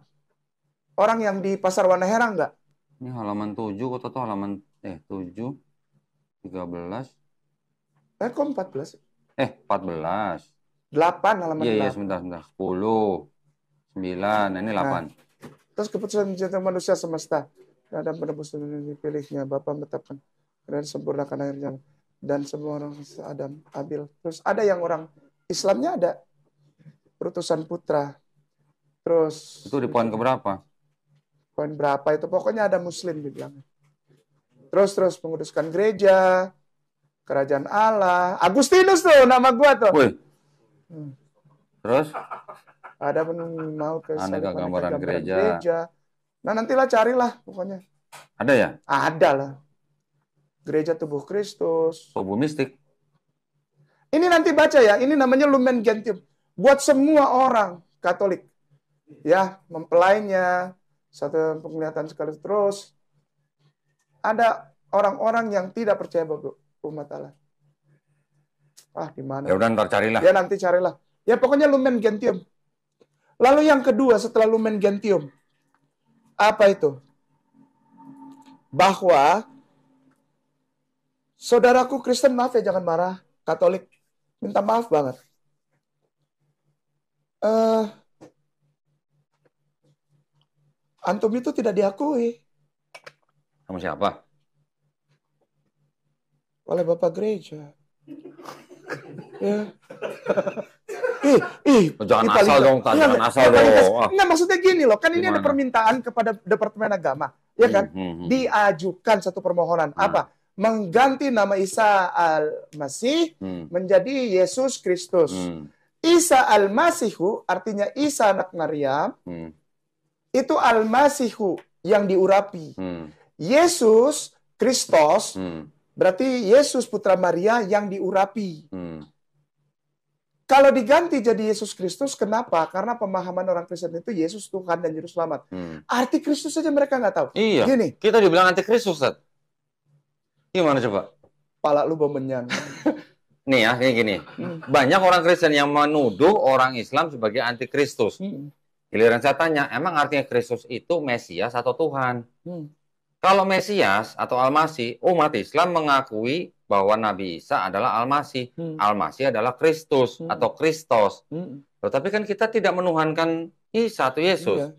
orang yang di Pasar Wanaherang nggak? Ini halaman 7, kok tahu halaman 7, 13. Kok 14? 14. 8 halaman 8. Iya, sebentar. 10, 9, ini 8. Terus keputusan cinta manusia semesta. Adam penebus yang dipilihnya. Bapa menetapkan dan sempurnakan akhirnya. Dan semua orang Adam, Abil. Terus ada yang orang Islamnya ada. Perutusan putra. Terus. Itu di poin keberapa? Poin berapa itu? Pokoknya ada Muslim dibilang. Terus menguduskan gereja. Kerajaan Allah. Agustinus tuh nama gua tuh. Terus? Ada mau ke aneka gambaran gereja. Nah, nantilah carilah pokoknya. Ada ya? Ada lah. Gereja tubuh Kristus. Tubuh mistik. Ini nanti baca ya, ini namanya Lumen Gentium. Buat semua orang Katolik. Ya, mempelainya, satu penglihatan sekali terus. Ada orang-orang yang tidak percaya bahwa umat Allah. Di mana? Ya udah, ntar carilah. Ya nanti carilah. Ya pokoknya Lumen Gentium. Lalu yang kedua setelah Lumen Gentium. Apa itu? Bahwa saudaraku Kristen, maaf ya, jangan marah. Katolik, minta maaf banget. Antum itu tidak diakui. Sama siapa? Oleh Bapak Gereja. Ya. Jangan asal dong, jangan asal dong. Nah, maksudnya gini loh, kan ini ada permintaan kepada Departemen Agama, ya kan? Diajukan satu permohonan. Apa? Mengganti nama Isa Al-Masih menjadi Yesus Kristus. Isa Al-Masihu artinya Isa anak Maryam. Itu Al-Masihu yang diurapi. Yesus Kristus berarti Yesus putra Maria yang diurapi. Kalau diganti jadi Yesus Kristus, kenapa? Karena pemahaman orang Kristen itu Yesus Tuhan dan Juru Selamat. Arti Kristus saja mereka nggak tahu. Iya. Gini. Kita dibilang anti Kristus, Ustaz. Gimana coba? Pala lu bau menyan. Nih ya, kayak gini. Banyak orang Kristen yang menuduh orang Islam sebagai anti Kristus. Giliran saya tanya, emang artinya Kristus itu Mesias atau Tuhan? Kalau Mesias atau Al-Masih, umat Islam mengakui bahwa Nabi Isa adalah Al-Masih. Al-Masih adalah Kristus atau Kristos. Tetapi kan kita tidak menuhankan Isa atau Yesus.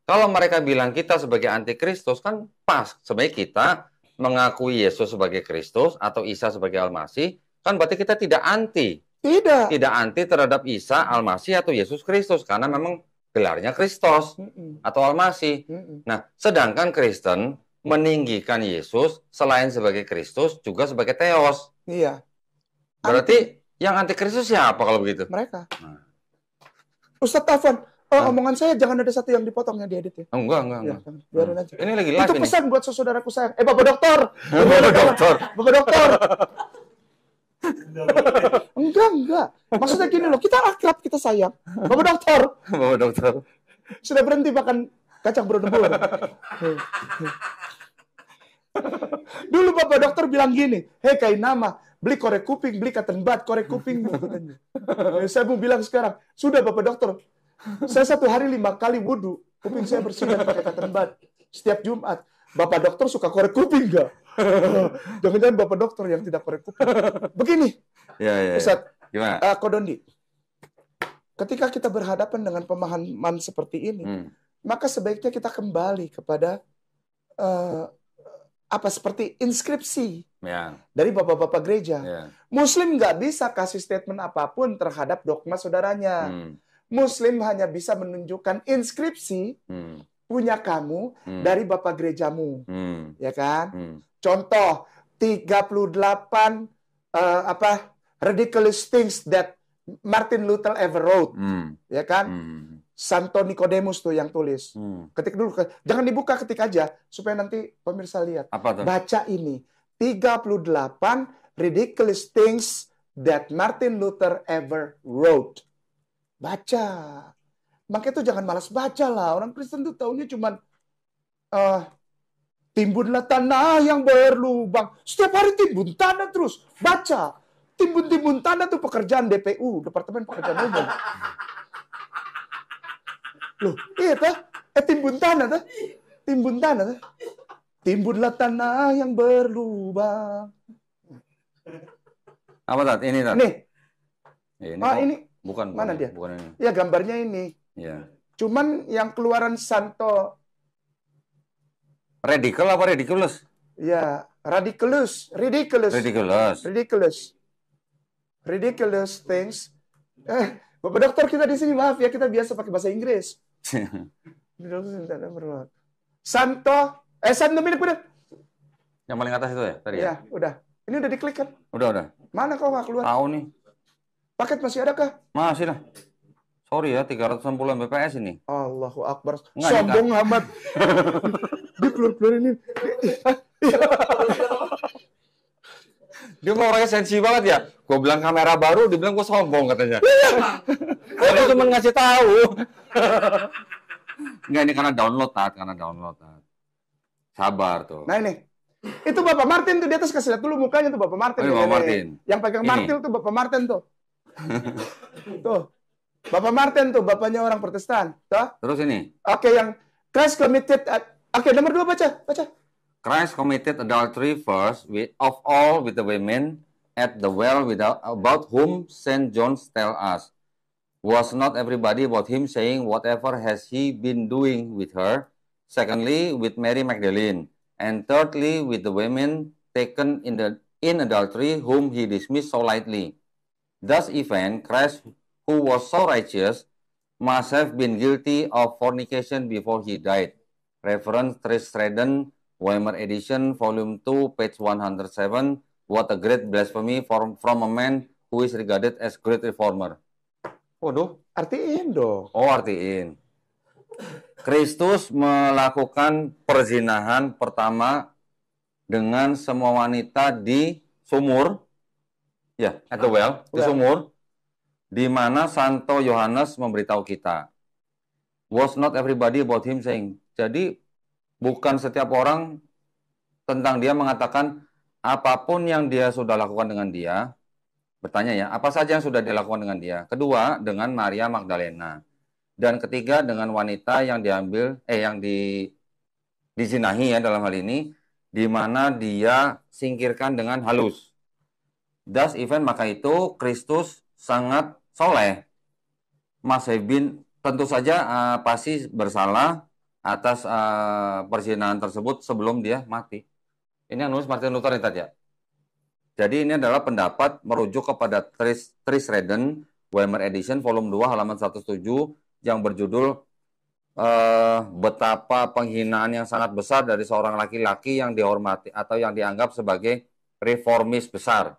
Kalau mereka bilang kita sebagai anti Kristus, kan pas. Sebagai kita mengakui Yesus sebagai Kristus atau Isa sebagai Al-Masih, kan berarti kita tidak anti. Tidak anti terhadap Isa, Al-Masih atau Yesus Kristus. Karena memang gelarnya Kristos atau Al-Masih. Nah, sedangkan Kristen meninggikan Yesus selain sebagai Kristus juga sebagai Theos. Iya. Berarti yang anti Kristus siapa kalau begitu? Mereka. Ustadz Afwan, omongan saya jangan ada satu yang dipotongnya diedit ya. Enggak. Ya, biarin aja. Ini lagi live. Itu pesan buat saudaraku sayang. Bapak dokter. Bapak dokter. Enggak. Maksudnya gini loh, kita akrab, kita sayang. Bapak dokter. Sudah berhenti makan kacang berdebur. Dulu Bapak dokter bilang gini, hei Kainama, beli korek kuping, beli cotton bud, korek kuping. Saya mau bilang sekarang, sudah Bapak dokter, saya 1 hari 5 kali wudhu, kuping saya bersihkan pakai cotton bud. Setiap Jumat, Bapak dokter suka korek kuping nggak? Jangan-jangan Bapak dokter yang tidak korek kuping. Begini, Ustaz, Kodondi, ketika kita berhadapan dengan pemahaman seperti ini, maka sebaiknya kita kembali kepada seperti inskripsi dari bapak-bapak gereja. Muslim nggak bisa kasih statement apapun terhadap dogma saudaranya. Muslim hanya bisa menunjukkan inskripsi punya kamu dari bapak gerejamu, ya kan? Contoh 38 ridiculous things that Martin Luther ever wrote, ya kan? Santo Nicodemus tuh yang tulis. Ketik dulu, jangan dibuka, ketik aja supaya nanti pemirsa lihat. Baca ini. 38 ridiculous things that Martin Luther ever wrote. Baca. Makanya itu jangan malas baca lah. Orang Kristen tuh taunya cuman timbunlah tanah yang berlubang. Setiap hari timbun tanah terus. Baca. Timbun-timbun tanah tuh pekerjaan DPU, Departemen Pekerjaan Umum. Loh, iya tuh, timbun tanah tuh. Timbunlah tanah yang berlubang. Apa Tat? Ini Tat? Nih. Ini bukan. Mana dia? Bukan ini. Ya, gambarnya ini. Iya. Cuman yang keluaran Santo. Radical apa ridiculous? Ya, ridiculous things. Bapak dokter kita di sini, maaf ya, kita biasa pakai bahasa Inggris. Santo milik udah. Yang paling atas itu ya tadi ya? Udah. Ini udah diklik kan? Udah. Mana kok nggak keluar? Tahu nih. Paket masih ada kah? Masih lah. Sorry ya, 360 Mbps ini. Allahu Akbar. Sombong amat. Dia keluar ini. Dia mau orangnya sensi banget ya. Gue bilang kamera baru, dibilang gue sombong katanya. Gue cuma ngasih tahu. Enggak, ini karena download, karena download. Sabar tuh. Nah ini, itu Bapak Martin tuh di atas, kasih lihat dulu mukanya tuh Bapak Martin. Bapak Martin. Yang pegang martil tuh Bapak Martin tuh. Tuh, Bapak Martin tuh, bapaknya orang Protestan. Tuh. Terus ini. Oke, yang Christ committed. Oke, nomor 2 baca. Christ committed adultery first of all with the women at the well about whom Saint John tells us. Was not everybody about him saying, whatever has he been doing with her? Secondly, with Mary Magdalene. And thirdly, with the women taken in adultery, whom he dismissed so lightly. Thus even, Christ, who was so righteous, must have been guilty of fornication before he died. Reference Tris Redden, Weimar edition, volume 2, page 107. What a great blasphemy from a man who is regarded as great reformer. Waduh. Artiin dong. Oh, artiin. Kristus melakukan perzinahan pertama dengan semua wanita di sumur. Ya, at the well, di sumur. Di mana Santo Yohanes memberitahu kita. Was not everybody about him saying. Jadi, bukan setiap orang tentang dia mengatakan apapun yang dia sudah lakukan dengan dia, bertanya ya, apa saja yang sudah dilakukan dengan dia. Kedua, dengan Maria Magdalena. Dan ketiga, dengan wanita yang dizinahi ya dalam hal ini, di mana dia singkirkan dengan halus. Thus even, maka itu Kristus sangat soleh. Mas Hebin tentu saja pasti bersalah atas perzinahan tersebut sebelum dia mati. Ini yang nulis Martin Luther tadi ya. Jadi ini adalah pendapat merujuk kepada Tris Redden, Weimar edition, volume 2, halaman 107, yang berjudul betapa penghinaan yang sangat besar dari seorang laki-laki yang dihormati atau yang dianggap sebagai reformis besar.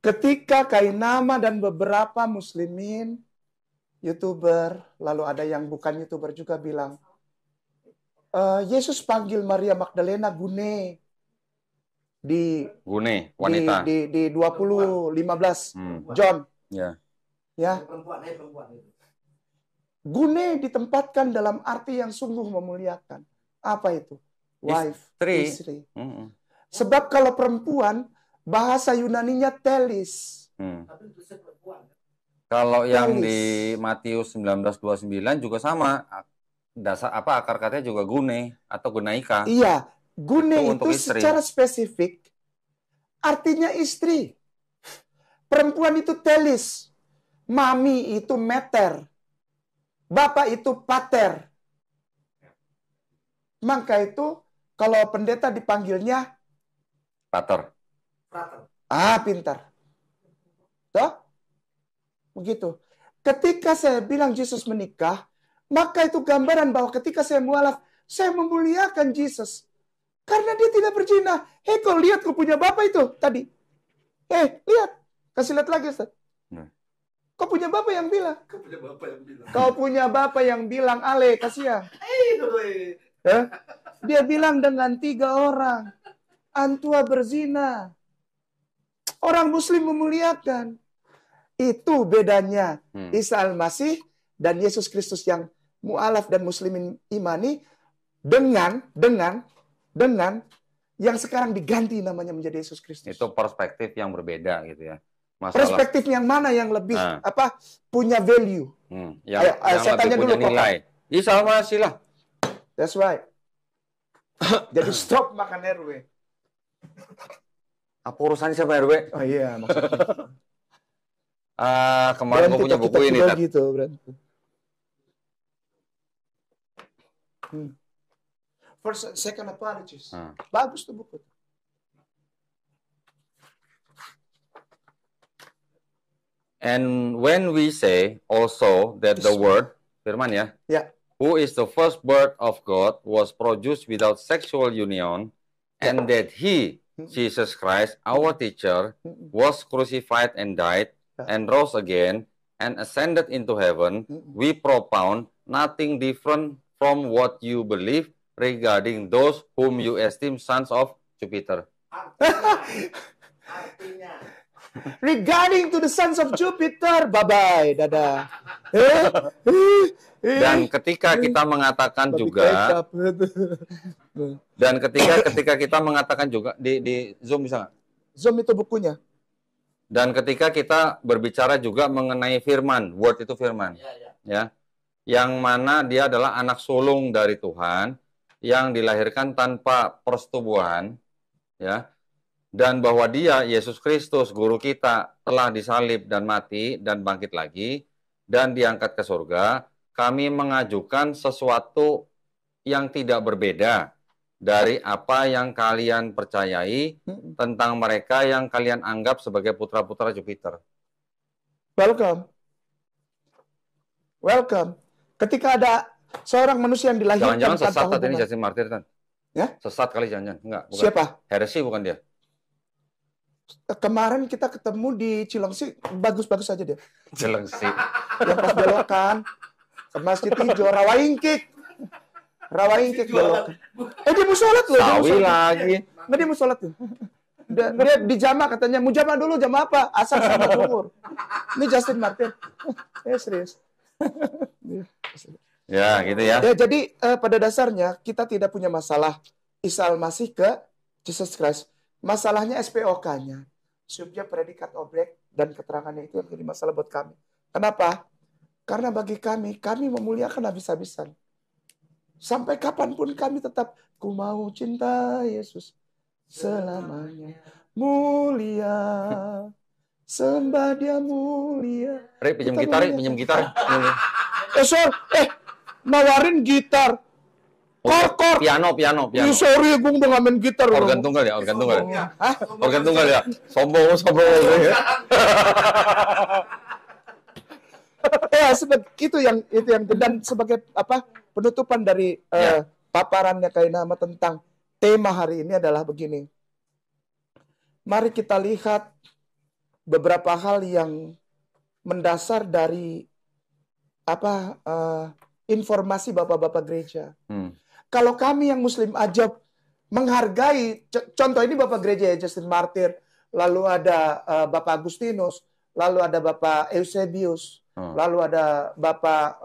Ketika Kainama dan beberapa muslimin, YouTuber, lalu ada yang bukan YouTuber juga bilang, Yesus panggil Maria Magdalena Gune di Gune, wanita. Di 20:15 John. Ya. Gune ditempatkan dalam arti yang sungguh memuliakan. Apa itu? Wife, istri. Sebab kalau perempuan, bahasa Yunaninya telis. Kalau yang di Matius 19:29 juga sama. Akar katanya juga gune atau gunaika. Iya, gune itu secara spesifik artinya istri. Perempuan itu telis. Mami itu meter. Bapak itu pater. Maka itu kalau pendeta dipanggilnya pater. Pintar. Toh? Begitu. Ketika saya bilang Yesus menikah, maka itu gambaran bahwa ketika saya mualaf, saya memuliakan Yesus. Karena dia tidak berzina. Kau lihat kau punya bapak itu tadi. Lihat. Kasih lihat lagi, Ustaz. Kau punya bapak yang bilang. Kau punya bapak yang bilang, Ale, kasihan. Dia bilang dengan 3 orang. Antua berzina. Orang muslim memuliakan. Itu bedanya Isa Al-Masih dan Yesus Kristus yang mu'alaf dan muslimin imani dengan yang sekarang diganti namanya menjadi Yesus Kristus. Itu perspektif yang berbeda gitu ya. Perspektif yang mana yang lebih punya value? Yang saya tanya punya dulu nilai. Isa Al-Masih lah. That's right. Jadi stop makan RW. Apa urusannya sama RW? Oh iya, maksudnya. Kemarin gue punya buku ini. Gitu, berarti. First, second apologies. Bagus tuh buku. And when we say also that the word, Firman ya, who is the first birth of God, was produced without sexual union, and that he, Jesus Christ, our teacher, was crucified and died, and rose again, and ascended into heaven, we propound nothing different from what you believe regarding those whom you esteem sons of Jupiter. Artinya. Regarding to the sons of Jupiter, bye-bye, dadah. Dan ketika kita mengatakan juga, dan ketika kita mengatakan juga di Zoom bisa nggak? Zoom itu bukunya. Dan ketika kita berbicara juga mengenai firman, word itu firman, ya, yang mana dia adalah anak sulung dari Tuhan, yang dilahirkan tanpa persetubuhan, ya, dan bahwa dia, Yesus Kristus, guru kita, telah disalib dan mati dan bangkit lagi, dan diangkat ke surga, kami mengajukan sesuatu yang tidak berbeda dari apa yang kalian percayai tentang mereka yang kalian anggap sebagai putra-putra Jupiter. Welcome. Welcome. Ketika ada seorang manusia yang dilahirkan jangan-jangan tanpa sesat hubungan. ini Justin Martyr kan? Ya? Sesat kali jangan-jangan. Enggak, bukan. Siapa? Heresi bukan dia. Kemarin kita ketemu di Cilengsi, bagus-bagus aja dia. Cilengsi. Yang pas belokan ke Masjid Hijau, Rawaingkik belokan. Dia mau sholat loh. Sawi lagi. Nggak, dia mau sholat tuh. Dia di jamaah katanya, mau jamaah dulu, jamaah apa? Asal sama umur. Ini Justin Martyr. Serius. Ya, gitu ya. Jadi pada dasarnya kita tidak punya masalah Isa Al-Masih ke Jesus Christ. Masalahnya SPOK-nya. Subjek, predikat, objek, dan keterangannya itu yang jadi masalah buat kami. Kenapa? Karena bagi kami memuliakan habis-habisan. Sampai kapanpun kami tetap, ku mau cinta Yesus selamanya. Mulia, sembah dia mulia. Rek, pinjam gitar, pinjam gitar. Nawarin gitar. Kor. Piano. Sorry, gue udah nggak main gitar. Organ tunggal ya. Hah? Organ tunggal ya. Sombong. Itu yang dan sebagai penutupan dari paparannya Kainama tentang tema hari ini adalah begini. Mari kita lihat beberapa hal yang mendasar dari informasi bapak-bapak gereja. Kalau kami yang Muslim aja menghargai, contoh ini bapak gereja ya, Justin Martyr, lalu ada Bapak Agustinus, lalu ada Bapak Eusebius, lalu ada Bapak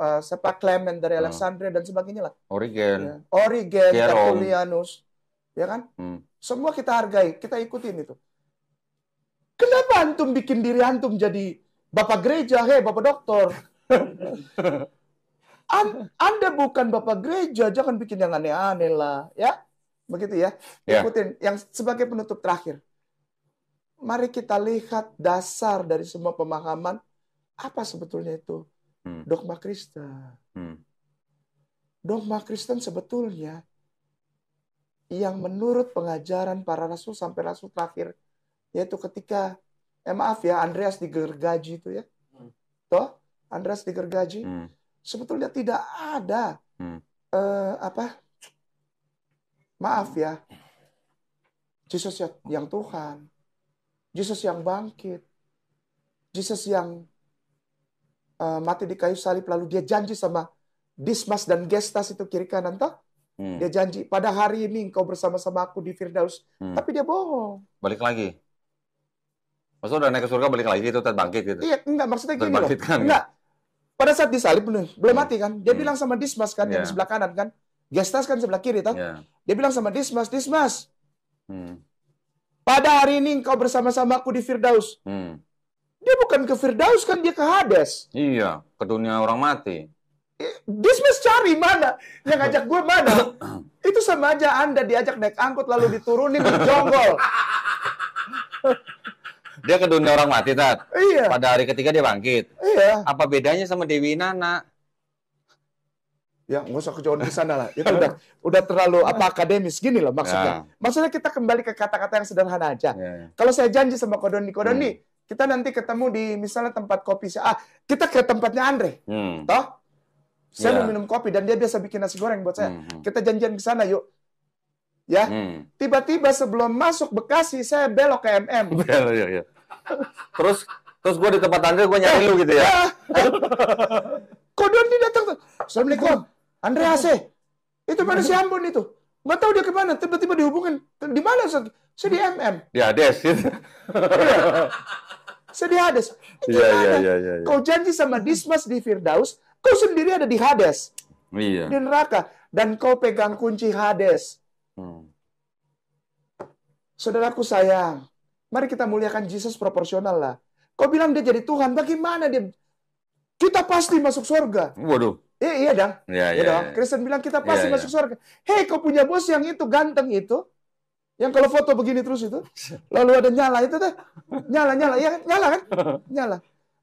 Clement dari Alexandria dan sebagainya lah. Origen, Tertullianus, ya kan? Semua kita hargai, kita ikutin itu. Kenapa antum bikin diri antum jadi Bapak gereja, Bapak doktor? Anda bukan Bapak gereja, jangan bikin yang aneh-aneh lah, ya. Begitu ya. Ikutin yang sebagai penutup terakhir. Mari kita lihat dasar dari semua pemahaman apa sebetulnya itu dogma Kristen. Dogma Kristen sebetulnya yang menurut pengajaran para rasul sampai rasul terakhir, yaitu ketika Andreas digergaji itu ya. Toh, Andreas digergaji. Sebetulnya tidak ada Yesus yang Tuhan, Yesus yang bangkit, Yesus yang mati di kayu salib, lalu dia janji sama Dismas dan Gestas itu kiri kanan toh. Dia janji pada hari ini engkau bersama-sama aku di Firdaus, tapi dia bohong. Balik lagi. Maksudnya udah naik ke surga balik lagi itu terbangkit gitu. Iya, enggak, maksudnya gini loh. Kan, enggak. Pada saat disalib belum mati kan? Dia bilang sama Dismas kan yang di sebelah kanan kan? Gestas kan sebelah kiri toh. Dia bilang sama Dismas, pada hari ini engkau bersama-sama aku di Firdaus. Dia bukan ke Firdaus kan, dia ke Hades. Iya, ke dunia orang mati. Dismas cari mana? Yang ngajak gue mana? Itu sama aja Anda diajak naik angkut lalu diturunin di jonggol. Dia ke dunia orang mati, Tat. Iya. Pada hari ketiga dia bangkit. Iya. Apa bedanya sama Dewi Nana? Ya, nggak usah kejauhan ke sana lah. Itu udah terlalu akademis gini loh maksudnya. Maksudnya kita kembali ke kata-kata yang sederhana aja. Kalau saya janji sama Kodoni, kita nanti ketemu di misalnya tempat kopi. Kita ke tempatnya Andre. Toh? Saya mau minum kopi dan dia biasa bikin nasi goreng buat saya. Kita janjian ke sana yuk. Ya. Tiba-tiba sebelum masuk Bekasi saya belok ke MM. Iya. Terus gue di tempat Andre, gue nyari lu gitu ya. Kodoni datang tuh. Assalamualaikum. Andre AC. Itu pada si Ambon itu. Nggak tahu dia kemana. Tiba-tiba dihubungin. Di mana? Saya di MM. Di Hades gitu. Saya di Hades. Iya. Kau janji sama Dismas di Firdaus, kau sendiri ada di Hades. Iya. Di neraka. Dan kau pegang kunci Hades. Saudaraku sayang, mari kita muliakan Yesus proporsional lah. Kau bilang dia jadi Tuhan, bagaimana dia? Kita pasti masuk surga. Waduh. Iya dong. Iya. Kristen bilang kita pasti masuk surga. Hei, kau punya bos yang itu ganteng itu, yang kalau foto begini terus itu, lalu ada nyala itu tuh, nyala, ya nyala kan? Nyala.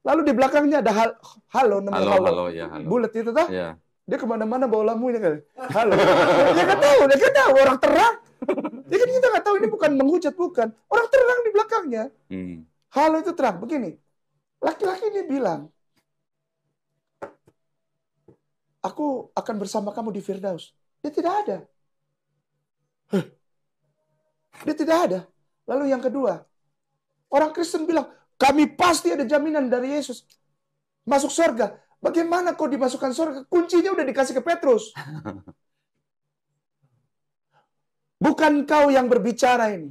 Lalu di belakangnya ada halo, namanya halo. Ya, halo. Bulat itu tuh. Iya. Dia kemana-mana bawa lampu ini kan. Halo. Dia nggak tahu orang terang. Ya kan kita nggak tahu ini bukan menghujat, bukan. Orang terang di belakangnya. Halo itu terang. Begini, laki-laki ini bilang, aku akan bersama kamu di Firdaus. Dia tidak ada. Dia tidak ada. Lalu yang kedua, orang Kristen bilang, kami pasti ada jaminan dari Yesus. Masuk surga. Bagaimana kau dimasukkan surga? Kuncinya udah dikasih ke Petrus. Bukan kau yang berbicara ini.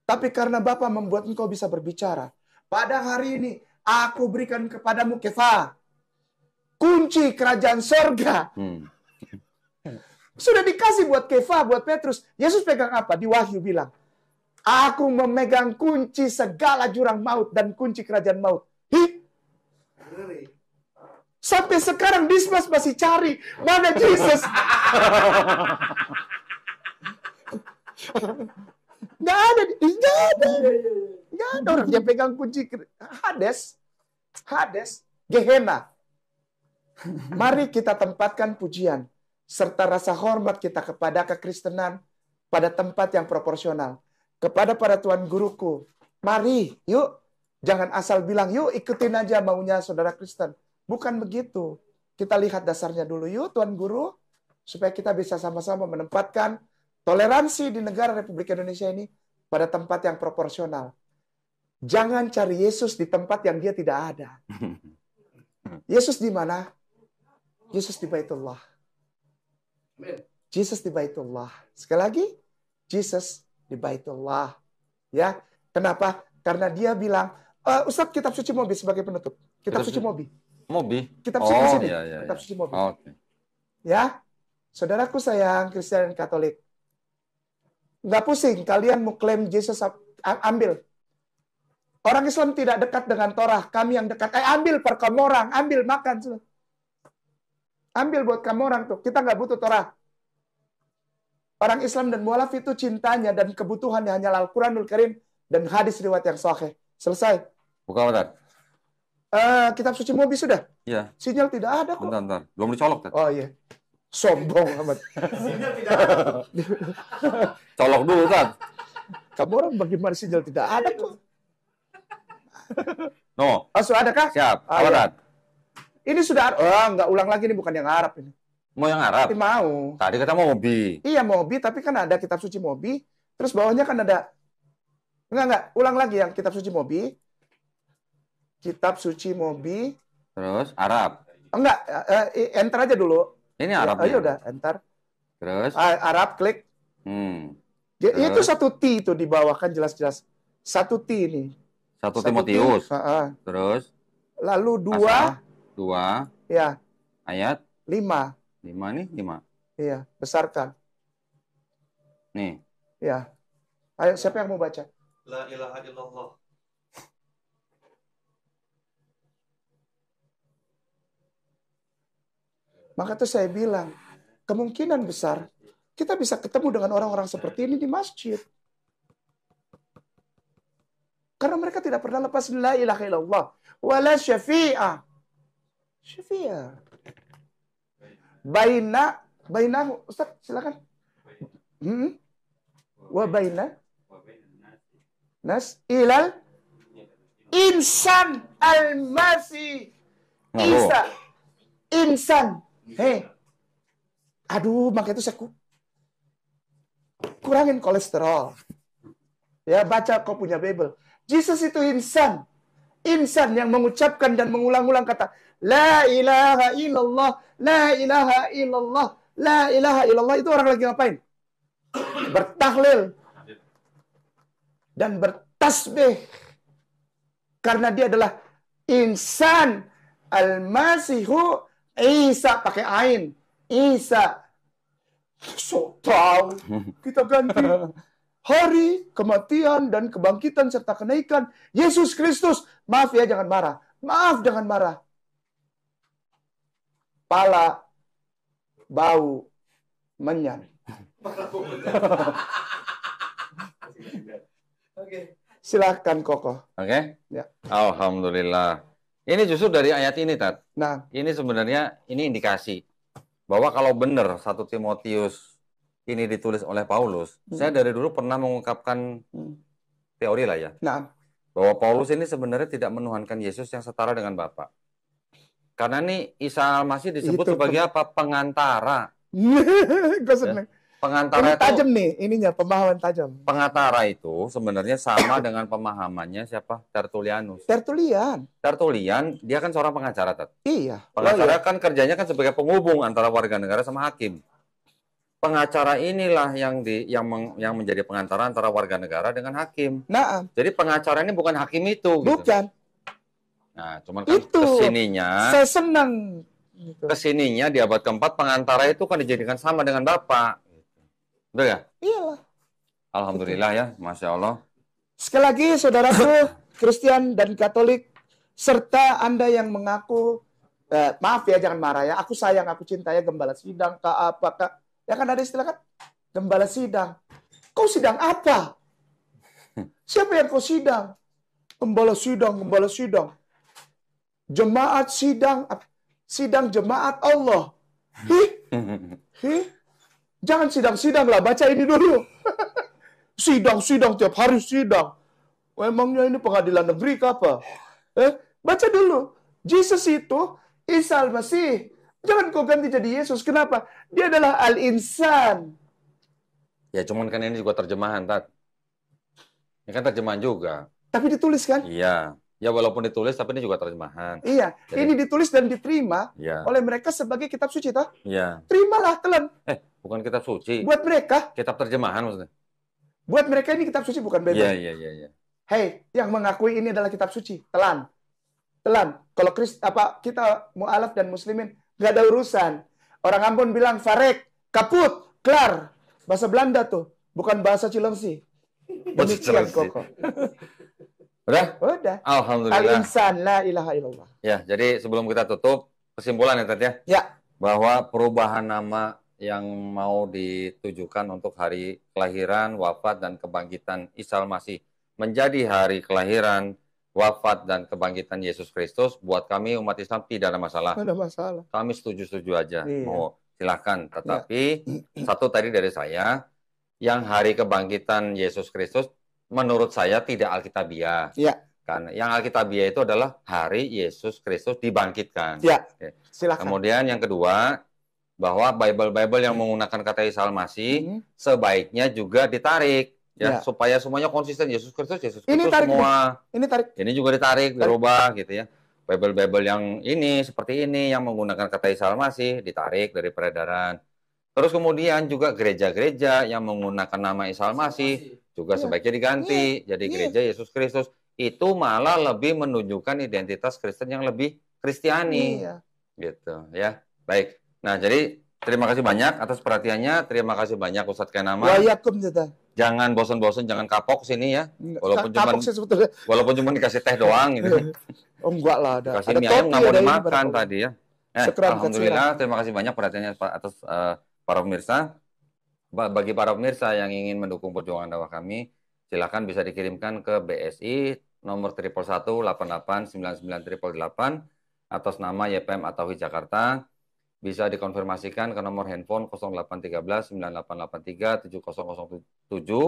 Tapi karena Bapa membuat engkau bisa berbicara. Pada hari ini, aku berikan kepadamu Kefa. Kunci kerajaan surga. Sudah dikasih buat Kefa, buat Petrus. Yesus pegang apa? Di Wahyu bilang, aku memegang kunci segala jurang maut dan kunci kerajaan maut. Sampai sekarang Dismas masih cari mana Yesus. Nggak ada orang yang pegang kunci Hades, Gehenna. Mari kita tempatkan pujian serta rasa hormat kita kepada kekristenan pada tempat yang proporsional. Kepada para tuan guruku, mari, yuk, jangan asal bilang, yuk ikutin aja maunya saudara Kristen. Bukan begitu. Kita lihat dasarnya dulu, yuk tuan guru, supaya kita bisa sama-sama menempatkan toleransi di negara Republik Indonesia ini pada tempat yang proporsional. Jangan cari Yesus di tempat yang dia tidak ada. Yesus di mana? Yesus di Baitullah. Yesus di Baitullah. Sekali lagi, Yesus di Baitullah. Ya, kenapa? Karena dia bilang, Ustadz, kitab suci Mobi sebagai penutup. Kitab suci Mobi. Kitab suci di sini. Kitab suci Mobi. Okay. Ya, saudaraku sayang, Kristen dan Katolik. Nggak pusing, kalian mau klaim Yesus, ambil. Orang Islam tidak dekat dengan Torah, kami yang dekat. Ambil per kamu orang, ambil makan. Ambil buat kamu orang tuh, kita nggak butuh Torah. Orang Islam dan mualaf itu cintanya dan kebutuhannya hanya Al-Quranul Karim dan hadis riwayat yang sahih. Selesai. Buka bentar. Kitab suci Mobi sudah? Iya. Sinyal tidak ada kok. Bentar. Belum dicolok. Tat. Oh iya. Sombong amat. Sinyal tidak ada. Colok dulu, Tat. Kamu orang bagaimana sinyal tidak ada kok? No. Sudah ada kah? Siap. Apa, Tat? Ini sudah. Nggak ulang lagi, ini bukan yang Arab ini. Mau yang Arab? Tapi mau. Tadi kata mau Mobi. Iya, Mobi, tapi kan ada kitab suci Mobi. Terus bawahnya kan ada. Enggak. Ulang lagi yang kitab suci Mobi. Kitab suci Mobi. Terus Arab. Enggak, enter aja dulu. Ini Arab. Ya udah, enter. Terus Arab, klik. Itu satu T itu di bawah kan jelas-jelas. Satu T ini. Satu Timotius. Terus. Lalu 2. Ya. Ayat 5. 5 nih, 5. Iya, besarkan. Nih. Ya. Ayo, siapa yang mau baca? La ilaha illallah. Maka tuh saya bilang, kemungkinan besar kita bisa ketemu dengan orang-orang seperti ini di masjid. Karena mereka tidak pernah lepas la ilaha illallah. Wala syafi'ah. Syafi'ah. Baina, Ustaz, silakan. Wa baina nas ilal insan al-masih. Isa. Insan. Hei. Aduh, makanya itu saya kurangin kolesterol. Ya, baca kau punya Bible. Jesus itu insan. Insan yang mengucapkan dan mengulang-ulang kata La ilaha illallah, la ilaha illallah, la ilaha illallah. Itu orang lagi ngapain? bertahlil, dan bertasbih. Karena dia adalah insan al-Masihu Isa, pakai ain. Isa. So tahu. Kita ganti hari kematian dan kebangkitan serta kenaikan Yesus Kristus. Maaf ya, jangan marah. Maaf, jangan marah. Pala bau menyan. Silahkan Koko. Oke. Ya. Alhamdulillah. Ini justru dari ayat ini, Tat. Nah, ini sebenarnya ini indikasi bahwa kalau benar 1 Timotius ini ditulis oleh Paulus, saya dari dulu pernah mengungkapkan teori lah ya. Nah, bahwa Paulus ini sebenarnya tidak menuhankan Yesus yang setara dengan Bapa. Karena nih Isa Al-Masih disebut sebagai apa? Pengantara. Gue seneng. Pengantara ini tajam nih, ininya pemahaman tajam. Pengantara itu sebenarnya sama dengan pemahamannya siapa? Tertullianus. Tertullian, dia kan seorang pengacara, Tat. Iya. Pengacara kan kerjanya kan sebagai penghubung antara warga negara sama hakim. Pengacara inilah yang menjadi pengantara antara warga negara dengan hakim. Nah, jadi pengacara ini bukan hakim itu. Bukan. Gitu. Nah, cuman kan itu kesininya. Saya senang. Gitu. Kesininya di abad keempat pengantara itu kan dijadikan sama dengan Bapak. Betul ya? Iyalah. Alhamdulillah ya, Masya Allah. Sekali lagi, saudaraku, Kristen dan Katolik, serta Anda yang mengaku, maaf ya, jangan marah ya, aku sayang, aku cinta ya, gembala sidang, apakah, ya kan ada istilah kan? Gembala sidang. Kau sidang apa? Siapa yang kau sidang? Gembala sidang. Jemaat sidang, sidang jemaat Allah. Jangan sidang-sidang lah, baca ini dulu. Sidang tiap hari sidang. Emangnya ini pengadilan negeri ke apa? Baca dulu. Yesus itu Isa Al-Masih. Jangan kau ganti jadi Yesus. Kenapa? Dia adalah Al-Insan. Ya cuman kan ini juga terjemahan, Tat. Ini kan terjemahan juga. Tapi ditulis kan? Iya. Ya walaupun ditulis, tapi ini juga terjemahan. Iya. Jadi, ini ditulis dan diterima oleh mereka sebagai kitab suci, toh? Iya. Terimalah, telan. Bukan kitab suci. Buat mereka. Kitab terjemahan maksudnya. Buat mereka ini kitab suci, bukan bebas. Iya. Hei, yang mengakui ini adalah kitab suci, telan. Kalau kita mu'alaf dan muslimin, nggak ada urusan. Orang Ambon bilang farek, kaput, klar. Bahasa Belanda tuh, bukan bahasa Cilengsi. Demikian Koko. Udah? Alhamdulillah. Al-insan, la ilaha illallah. Ya, jadi sebelum kita tutup, kesimpulan ya, Tat ya? Ya. Bahwa perubahan nama yang mau ditujukan untuk hari kelahiran, wafat, dan kebangkitan Isa Al-Masih menjadi hari kelahiran, wafat, dan kebangkitan Yesus Kristus, buat kami umat Islam tidak ada masalah. Tidak ada masalah. Kami setuju-setuju aja. Iya. Mau silahkan. Tetapi satu tadi dari saya, yang hari kebangkitan Yesus Kristus menurut saya tidak alkitabiah. Iya. Kan yang alkitabiah itu adalah hari Yesus Kristus dibangkitkan. Iya. Silakan. Kemudian yang kedua, bahwa Bible yang menggunakan kata Isa Al-Masih sebaiknya juga ditarik ya, supaya semuanya konsisten. Yesus Kristus ini tarik, semua. Ini tarik. Ini juga ditarik, dirubah gitu ya. Bible yang ini seperti ini yang menggunakan kata Isa Al-Masih ditarik dari peredaran. Terus kemudian juga gereja-gereja yang menggunakan nama Isa Al-Masih juga sebaiknya diganti jadi gereja Yesus Kristus. Itu malah lebih menunjukkan identitas Kristen yang lebih Kristiani. Gitu ya. Baik. Nah, jadi terima kasih banyak atas perhatiannya. Terima kasih banyak Ustadz Kenama. Jangan bosan-bosan, jangan kapok sini ya. Walaupun cuma dikasih teh doang gitu. Oh enggak lah, ada. Kasih mie ayam nggak mau dimakan tadi ya. Alhamdulillah, terima kasih banyak perhatiannya atas para pemirsa. Bagi para pemirsa yang ingin mendukung perjuangan dakwah kami, silakan bisa dikirimkan ke BSI nomor 111889988 atas nama YPM At-Tauhid Jakarta. Bisa dikonfirmasikan ke nomor handphone 0813 9883 7007.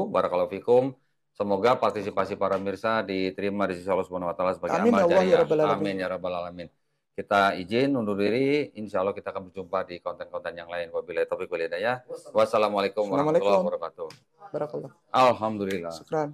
Barakallahu fikum. Semoga partisipasi para pemirsa diterima di sisi Allah Subhanahu wa taala sebagai amal jariah. Amin ya rabbal alamin. Kita izin undur diri. Insya Allah kita akan berjumpa di konten-konten yang lain. Wabillahi taufiq wal hidayah. Wassalamualaikum warahmatullahi wabarakatuh. Barakallah. Alhamdulillah. Syukran.